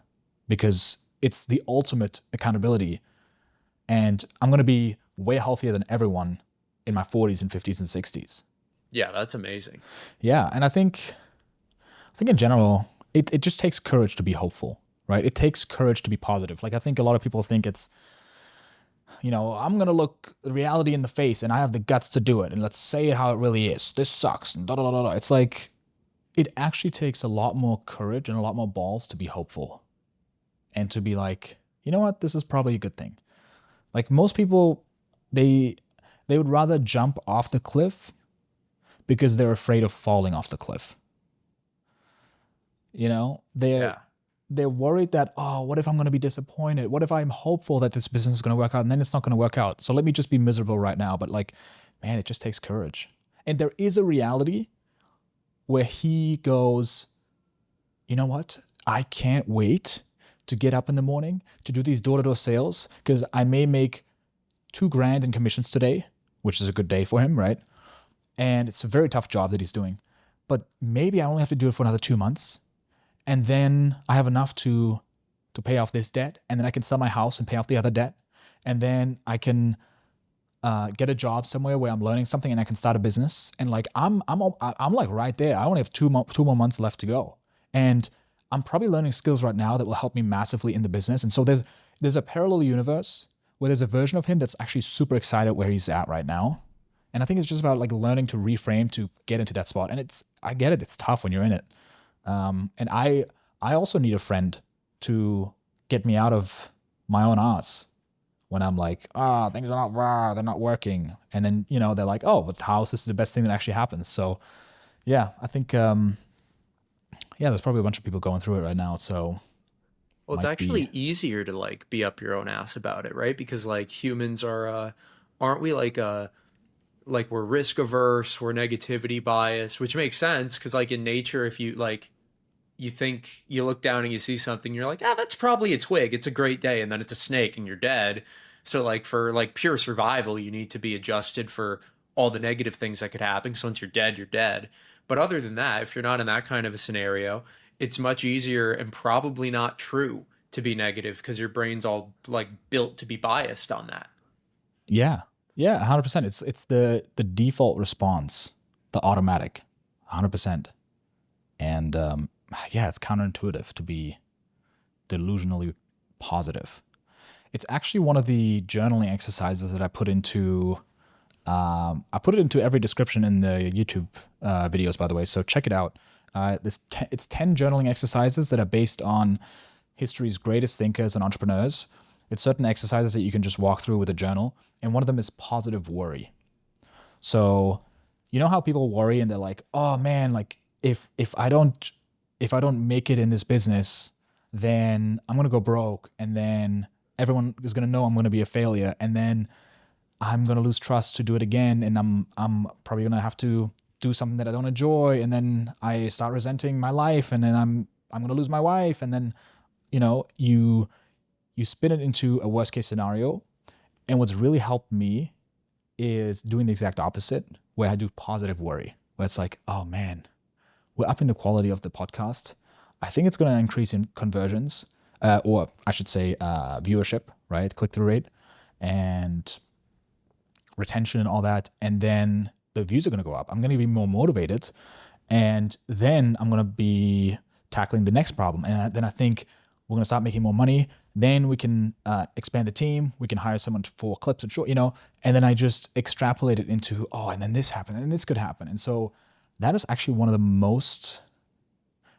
because it's the ultimate accountability. And I'm going to be way healthier than everyone in my 40s and 50s and 60s. Yeah, that's amazing. Yeah, and I think in general, it just takes courage to be hopeful, right? It takes courage to be positive. Like, I think a lot of people think it's, I'm going to look reality in the face and I have the guts to do it. And let's say it how it really is. This sucks. And da, da, da, da. It's like, it actually takes a lot more courage and a lot more balls to be hopeful. And to be like, you know what? This is probably a good thing. Like, most people, they would rather jump off the cliff because they're afraid of falling off the cliff. They're worried that, oh, what if I'm going to be disappointed? What if I'm hopeful that this business is going to work out and then it's not going to work out? So let me just be miserable right now. But like, man, it just takes courage. And there is a reality where he goes, you know what? I can't wait to get up in the morning to do these door-to-door sales, because I may make $2,000 in commissions today, which is a good day for him, right? And it's a very tough job that he's doing. But maybe I only have to do it for another 2 months. And then I have enough to pay off this debt, and then I can sell my house and pay off the other debt. And then I can get a job somewhere where I'm learning something and I can start a business. And like, I'm like right there. I only have two more months left to go. And I'm probably learning skills right now that will help me massively in the business. And so there's a parallel universe where there's a version of him that's actually super excited where he's at right now. And I think it's just about like learning to reframe to get into that spot. And I get it. It's tough when you're in it. And I also need a friend to get me out of my own ass when I'm like, things are they're not working. And then, they're like, oh, but house, this is the best thing that actually happens. So yeah, I think, there's probably a bunch of people going through it right now. So, well, it's actually easier to like be up your own ass about it, right? Because like humans are, aren't we like we're risk averse, we're negativity biased, which makes sense because like in nature, if you like, you think you look down and you see something, you're like, that's probably a twig. It's a great day, and then it's a snake and you're dead. So like for like pure survival, you need to be adjusted for all the negative things that could happen. So once you're dead, you're dead. But other than that, if you're not in that kind of a scenario, it's much easier and probably not true to be negative because your brain's all like built to be biased on that. Yeah. Yeah, 100%. It's the default response, the automatic, 100%. And it's counterintuitive to be delusionally positive. It's actually one of the journaling exercises that I put into. I put it into every description in the YouTube videos, by the way. So check it out. It's 10 journaling exercises that are based on history's greatest thinkers and entrepreneurs. It's certain exercises that you can just walk through with a journal. And one of them is positive worry. So You know how people worry and they're like, oh man, like if I don't make it in this business, then I'm gonna go broke, and then everyone is gonna know I'm gonna be a failure, and then I'm gonna lose trust to do it again, and I'm probably gonna have to do something that I don't enjoy, and then I start resenting my life, and then I'm gonna lose my wife, and then you spin it into a worst case scenario. And what's really helped me is doing the exact opposite, where I do positive worry, where it's like, oh man, we're upping the quality of the podcast. I think it's going to increase in conversions, or I should say viewership, right? Click-through rate and retention and all that. And then the views are going to go up. I'm going to be more motivated. And then I'm going to be tackling the next problem. And then I think we're going to start making more money. Then we can expand the team. We can hire someone for clips and short, and then I just extrapolate it into, and then this happened and this could happen. And so that is actually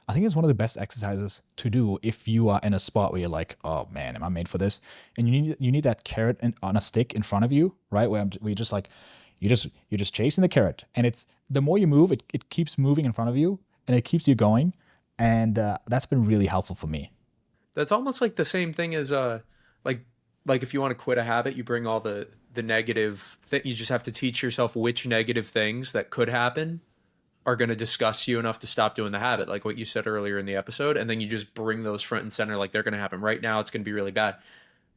I think it's one of the best exercises to do if you are in a spot where you're like, oh man, am I made for this? And you need that carrot on a stick in front of you, right? Where you're just like, you're just chasing the carrot. And it's the more you move, it keeps moving in front of you and it keeps you going. And that's been really helpful for me. That's almost like the same thing as like if you want to quit a habit, you bring all the negative you just have to teach yourself which negative things that could happen are going to disgust you enough to stop doing the habit, like what you said earlier in the episode, and then you just bring those front and center, like they're going to happen right now. It's going to be really bad,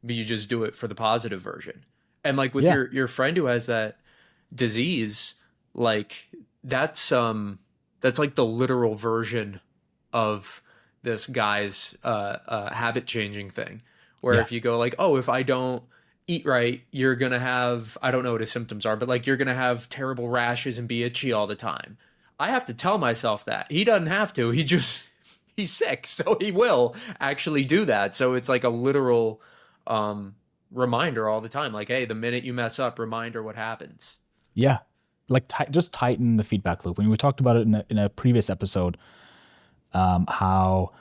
but you just do it for the positive version. And like with your friend who has that disease, like that's like the literal version of this guy's habit changing thing, where if you go like, oh, if I don't eat right, you're gonna have, I don't know what his symptoms are, but like you're gonna have terrible rashes and be itchy all the time. I have to tell myself that. He doesn't have to. He's sick, so he will actually do that. So it's like a literal reminder all the time, like, hey, the minute you mess up, reminder what happens. Yeah, like just tighten the feedback loop. When we talked about it in a previous episode, how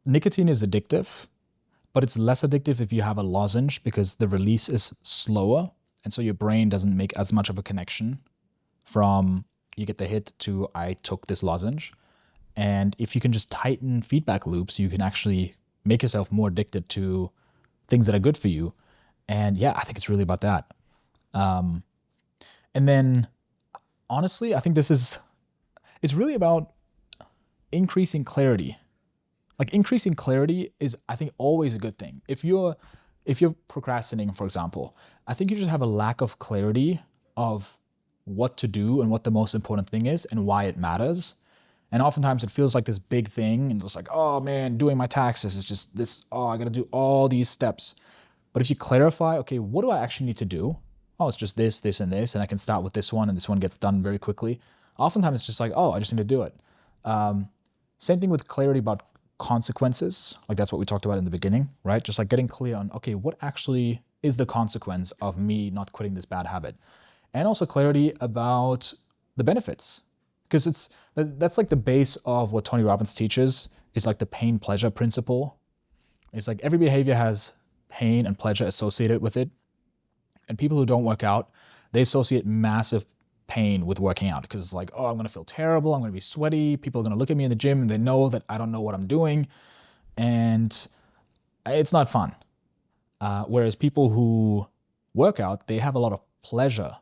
nicotine is addictive, but it's less addictive if you have a lozenge because the release is slower. And so your brain doesn't make as much of a connection from you get the hit to I took this lozenge. And if you can just tighten feedback loops, you can actually make yourself more addicted to things that are good for you. And yeah, I think it's really about that. And then honestly, I think it's really about increasing clarity. Like increasing clarity is, I think, always a good thing. If you're procrastinating, for example, I think you just have a lack of clarity of what to do and what the most important thing is and why it matters. And oftentimes it feels like this big thing and it's like, oh man, doing my taxes is just this, I got to do all these steps. But if you clarify, okay, what do I actually need to do? Oh, it's just this, this, and this, and I can start with this one and this one gets done very quickly. Oftentimes it's just like, I just need to do it. Same thing with clarity about consequences. Like that's what we talked about in the beginning, right? Just like getting clear on, okay, what actually is the consequence of me not quitting this bad habit? And also clarity about the benefits. Because that's like the base of what Tony Robbins teaches is like the pain pleasure principle. It's like every behavior has pain and pleasure associated with it. And people who don't work out, they associate massive pain with working out because it's like, I'm going to feel terrible. I'm going to be sweaty. People are going to look at me in the gym and they know that I don't know what I'm doing. And it's not fun. Whereas people who work out, they have a lot of pleasure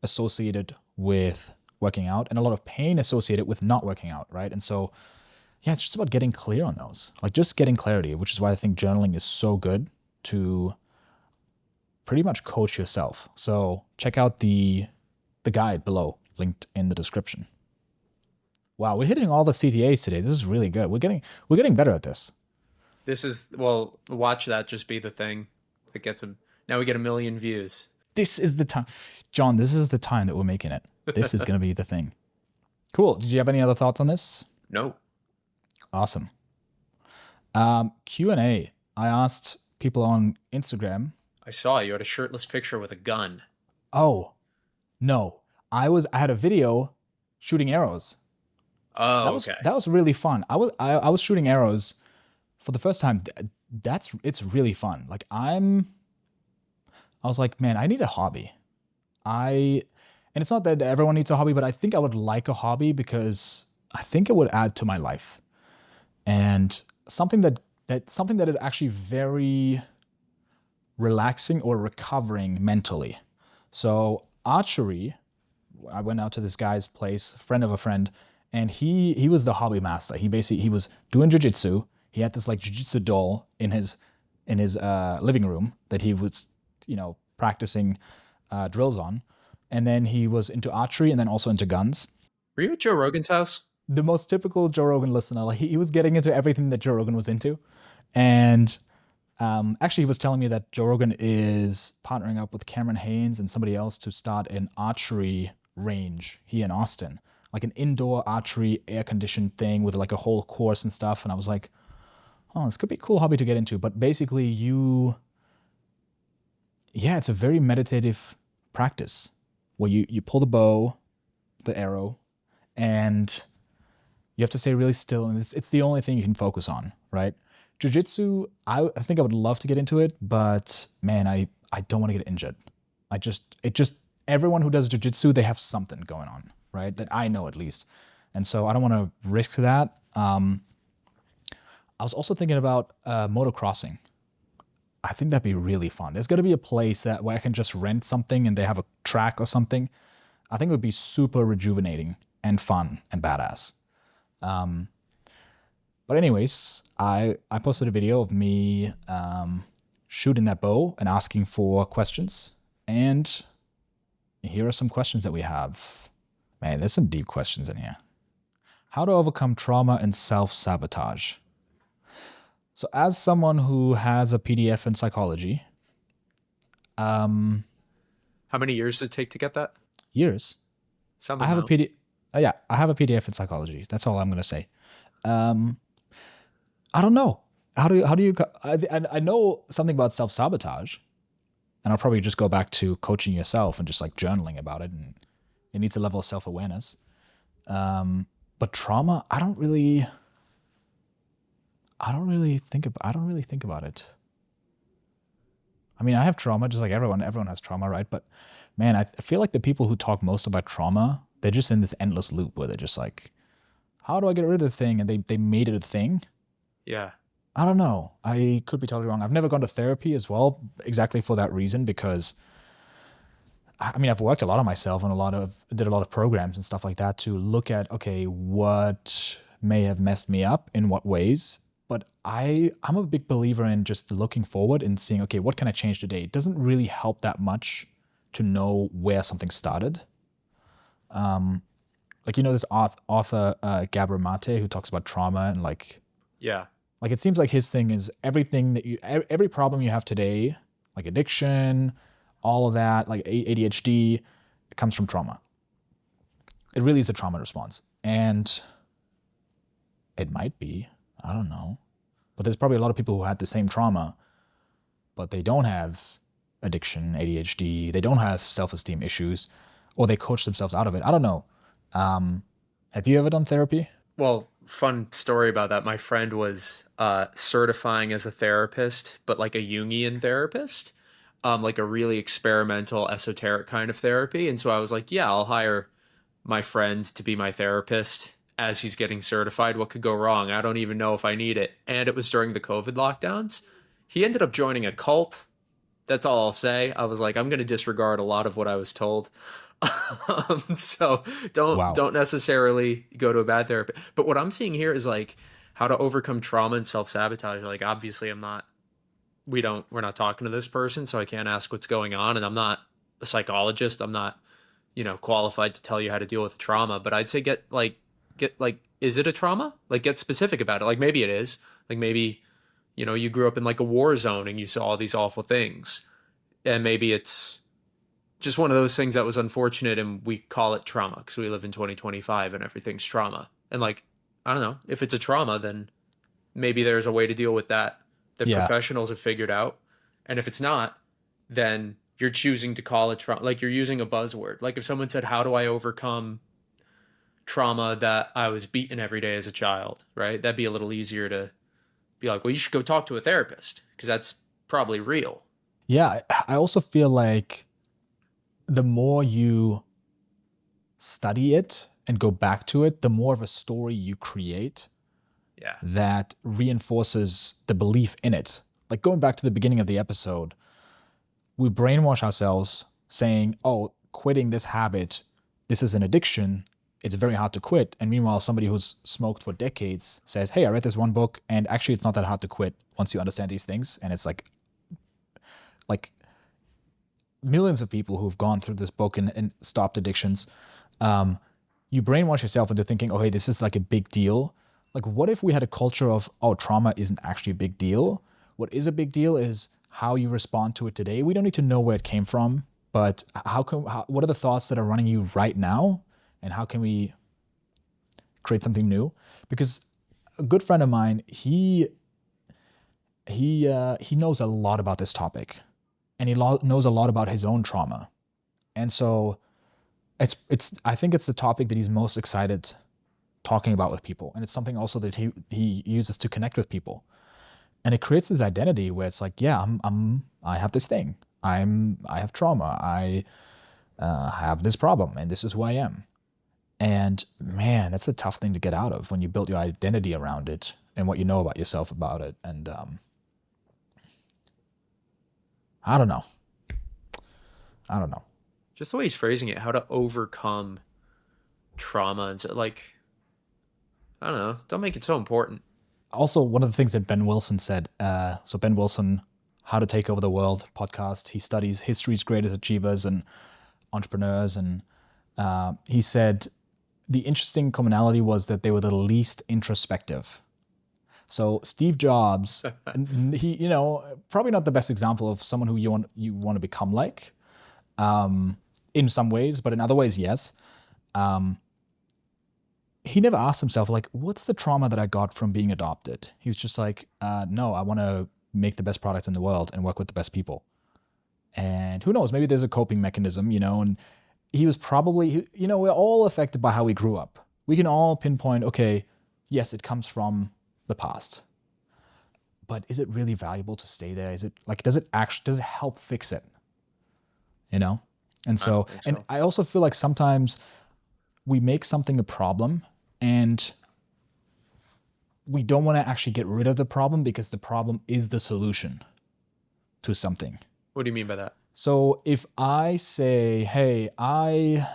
associated with working out and a lot of pain associated with not working out, right? And so, yeah, it's just about getting clear on those. Like just getting clarity, which is why I think journaling is so good to pretty much coach yourself. So check out the guide below, linked in the description. Wow, we're hitting all the CTAs today. This is really good. We're getting better at this. This is, watch that just be the thing that gets him. Now we get 1 million views. This is the time. John, this is the time that we're making it. This is going to be the thing. Cool. Did you have any other thoughts on this? No. Awesome. Q&A. I asked people on Instagram. I saw you had a shirtless picture with a gun. Oh, no. I had a video shooting arrows. Oh, okay. That was really fun. I was shooting arrows for the first time. It's really fun. Like I was like, man, I need a hobby. And And it's not that everyone needs a hobby, but I think I would like a hobby because I think it would add to my life. And something that is actually very relaxing or recovering mentally. So archery, I went out to this guy's place, a friend of a friend, and he was the hobby master. He was doing jiu-jitsu. He had this like jiu-jitsu doll in his living room that he was, practicing drills on. And then he was into archery and then also into guns. Were you at Joe Rogan's house? The most typical Joe Rogan listener. Like he was getting into everything that Joe Rogan was into. And actually, he was telling me that Joe Rogan is partnering up with Cameron Haynes and somebody else to start an archery range here in Austin, like an indoor archery air-conditioned thing with like a whole course and stuff. And I was like, oh, this could be a cool hobby to get into. But basically, it's a very meditative practice where you pull the bow, the arrow, and you have to stay really still. And it's the only thing you can focus on, right? Jiu-jitsu, I think I would love to get into it, but man, I don't want to get injured. Everyone who does jiu-jitsu, they have something going on, right? That I know at least. And so I don't want to risk that. I was also thinking about motocrossing. I think that'd be really fun. There's got to be a place where I can just rent something and they have a track or something. I think it would be super rejuvenating and fun and badass. But anyways, I posted a video of me shooting that bow and asking for questions. And here are some questions that we have. Man, there's some deep questions in here. How to overcome trauma and self-sabotage. So as someone who has a PDF in psychology, how many years did it take to get that? Years. Some I have a amount. PDF. Yeah, I have a PDF in psychology. That's all I'm going to say. I don't know. How do you? I know something about self-sabotage, and I'll probably just go back to coaching yourself and just like journaling about it, and it needs a level of self-awareness. But trauma, I don't really think about it. I mean, I have trauma just like everyone. Everyone has trauma, right? But man, I feel like the people who talk most about trauma, they're just in this endless loop where they're just like, how do I get rid of the thing? And they made it a thing. Yeah. I don't know. I could be totally wrong. I've never gone to therapy as well, exactly for that reason, because I mean, I've worked a lot on myself and did a lot of programs and stuff like that to look at, okay, what may have messed me up in what ways. But I'm a big believer in just looking forward and seeing, okay, what can I change today? It doesn't really help that much to know where something started. Like, this author, Gabor Mate, who talks about trauma and Yeah. like it seems like his thing is every problem you have today, like addiction, all of that, like ADHD, it comes from trauma. It really is a trauma response. And it might be, I don't know. But there's probably a lot of people who had the same trauma, but they don't have addiction, ADHD, they don't have self-esteem issues, or they coach themselves out of it. I don't know. Have you ever done therapy? Well, fun story about that. My friend was certifying as a therapist, but like a Jungian therapist, like a really experimental, esoteric kind of therapy. And so I was like, yeah, I'll hire my friend to be my therapist as he's getting certified. What could go wrong? I don't even know if I need it. And it was during the COVID lockdowns. He ended up joining a cult. That's all I'll say. I was like, I'm going to disregard a lot of what I was told. So Wow. don't necessarily go to a bad therapist. But what I'm seeing here is like how to overcome trauma and self-sabotage. Like obviously we're not talking to this person, so I can't ask what's going on. And I'm not a psychologist. I'm not, qualified to tell you how to deal with trauma, but I'd say get is it a trauma? Like get specific about it. Like maybe it is. Like maybe, you grew up in like a war zone and you saw all these awful things. And maybe it's just one of those things that was unfortunate and we call it trauma because we live in 2025 and everything's trauma. And like, I don't know, if it's a trauma, then maybe there's a way to deal with that professionals have figured out. And if it's not, then you're choosing to call it trauma. Like you're using a buzzword. Like if someone said, how do I overcome trauma that I was beaten every day as a child, right? That'd be a little easier to be like, well, you should go talk to a therapist because that's probably real. Yeah, I also feel like the more you study it and go back to it, the more of a story you create Yeah. that reinforces the belief in it. Like going back to the beginning of the episode, we brainwash ourselves saying, oh, quitting this habit, this is an addiction. It's very hard to quit. And meanwhile, somebody who's smoked for decades says, hey, I read this one book and actually it's not that hard to quit once you understand these things. And it's like millions of people who've gone through this book and stopped addictions. You brainwash yourself into thinking, oh, hey, this is like a big deal. Like, what if we had a culture of, oh, trauma isn't actually a big deal? What is a big deal is how you respond to it today. We don't need to know where it came from, but what are the thoughts that are running you right now? And how can we create something new? Because a good friend of mine, he knows a lot about this topic, and he knows a lot about his own trauma. And so I think it's the topic that he's most excited talking about with people. And it's something also that he uses to connect with people. And it creates this identity where it's like, yeah, I have this thing. I have trauma. I have this problem, and this is who I am. And man, that's a tough thing to get out of when you build your identity around it and what you know about yourself about it. And I don't know. Just the way he's phrasing it, how to overcome trauma. And so, like, I don't know. Don't make it so important. Also, one of the things that Ben Wilson said, so Ben Wilson, How to Take Over the World podcast, he studies history's greatest achievers and entrepreneurs. And he said the interesting commonality was that they were the least introspective. So Steve Jobs, he, probably not the best example of someone who you want to become like, in some ways, but in other ways, yes. He never asked himself, like, what's the trauma that I got from being adopted? He was just like, no, I want to make the best products in the world and work with the best people. And who knows, maybe there's a coping mechanism, and he was probably, we're all affected by how we grew up. We can all pinpoint, okay, yes, it comes from the past. But is it really valuable to stay there? Is it like, does it help fix it? And so, and I also feel like sometimes we make something a problem and we don't want to actually get rid of the problem because the problem is the solution to something. What do you mean by that? So if I say, hey, I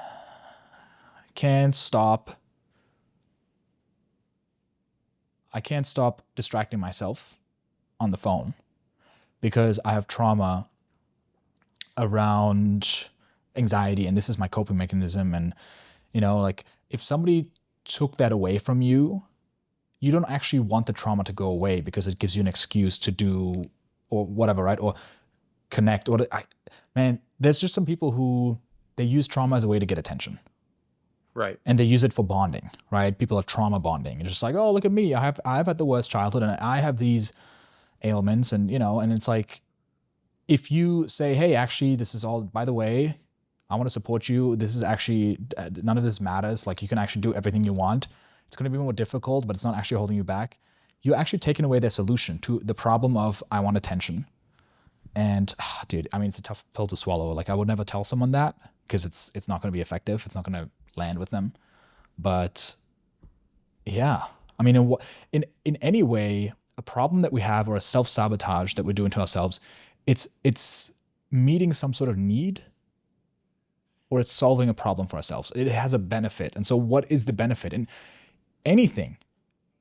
can't stop distracting myself on the phone because I have trauma around anxiety and this is my coping mechanism. And, like if somebody took that away from you, you don't actually want the trauma to go away because it gives you an excuse to do or whatever, right? Or connect. There's just some people who they use trauma as a way to get attention. Right. And they use it for bonding, right? People are trauma bonding. It's just like, oh, look at me. I've had the worst childhood and I have these ailments and, and it's like, if you say, hey, actually, this is all, by the way, I want to support you. This is actually, none of this matters. Like you can actually do everything you want. It's going to be more difficult, but it's not actually holding you back. You're actually taking away their solution to the problem of I want attention. And dude, it's a tough pill to swallow. Like I would never tell someone that because it's not going to be effective. It's not going to land with them. But yeah, in any way, a problem that we have or a self-sabotage that we're doing to ourselves, it's meeting some sort of need or it's solving a problem for ourselves. It has a benefit. And so what is the benefit? And anything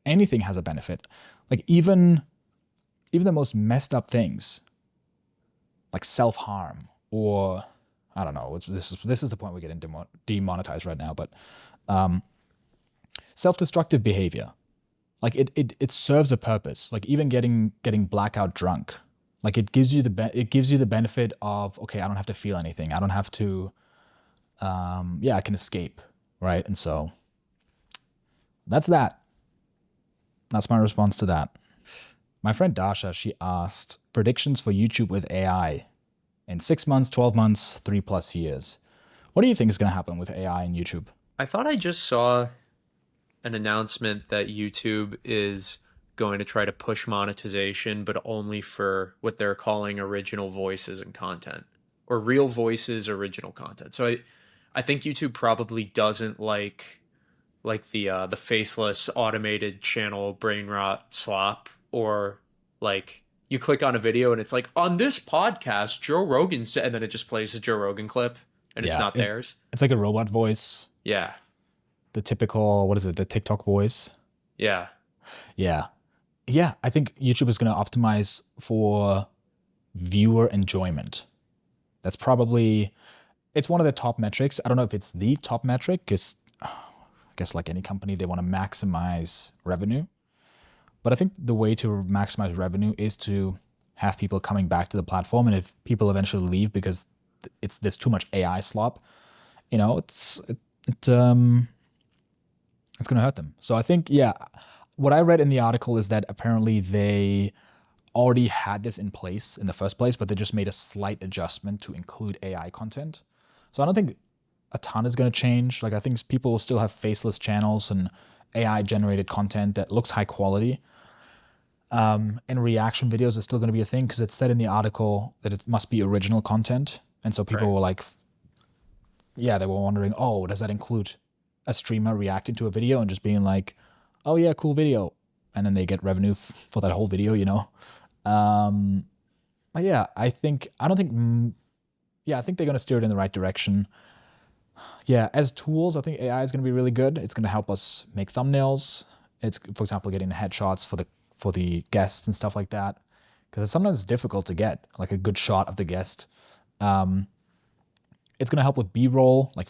has a benefit. Like even the most messed up things like self-harm or I don't know, this is the point we're getting demonetized right now, but self-destructive behavior, like it serves a purpose. Like even getting blackout drunk, like it gives you the benefit of, okay, I don't have to feel anything. I don't have to, I can escape, right? And so that's my response to that. My friend Dasha, she asked predictions for YouTube with AI in 6 months, 12 months, 3+ years. What do you think is going to happen with AI and YouTube? I thought I just saw an announcement that YouTube is going to try to push monetization, but only for what they're calling original voices and content or real voices, original content. So I think YouTube probably doesn't like the faceless automated channel brain rot slop, or like you click on a video and it's like, on this podcast Joe Rogan said, and then it just plays a Joe Rogan clip and it's Yeah, not theirs. it's like a robot voice, Yeah. the typical, what is it, the TikTok voice. Yeah. Yeah. Yeah, I think YouTube is going to optimize for viewer enjoyment. That's probably, it's one of the top metrics. I don't know if it's the top metric, because I guess like any company, they want to maximize revenue. But I think the way to maximize revenue is to have people coming back to the platform. And if people eventually leave because there's too much AI slop, you know, it's going to hurt them. So I think, yeah, what I read in the article is that apparently they already had this in place in the first place, but they just made a slight adjustment to include AI content. So I don't think a ton is going to change. Like, I think people will still have faceless channels and AI generated content that looks high quality. And reaction videos is still going to be a thing because it said in the article that it must be original content. And so people were like, yeah, they were wondering, oh, does that include a streamer reacting to a video and just being like, oh yeah, cool video. And then they get revenue for that whole video, you know? But yeah, I think they're going to steer it in the right direction. Yeah, as tools, I think AI is going to be really good. It's going to help us make thumbnails. It's, for example, getting the headshots for the guests and stuff like that. Because it's sometimes difficult to get like a good shot of the guest. It's going to help with B-roll, like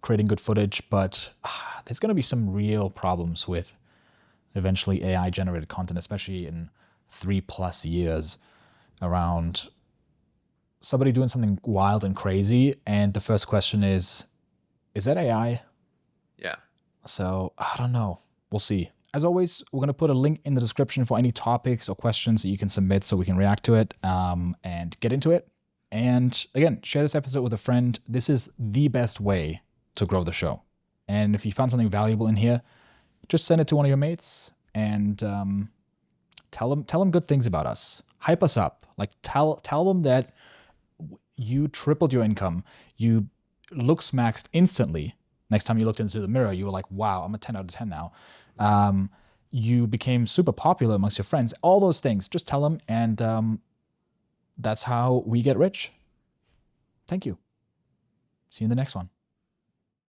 creating good footage, but there's going to be some real problems with eventually AI generated content, especially in 3+ years, around somebody doing something wild and crazy. And the first question is that AI? Yeah. So I don't know. We'll see. As always, we're going to put a link in the description for any topics or questions that you can submit so we can react to it and get into it. And again, share this episode with a friend. This is the best way to grow the show. And if you found something valuable in here, just send it to one of your mates and tell them good things about us. Hype us up. Like tell them that you tripled your income. You look smacked instantly. Next time you looked into the mirror, you were like, wow, I'm a 10 out of 10 now. You became super popular amongst your friends. All those things, just tell them. And that's how we get rich. Thank you. See you in the next one.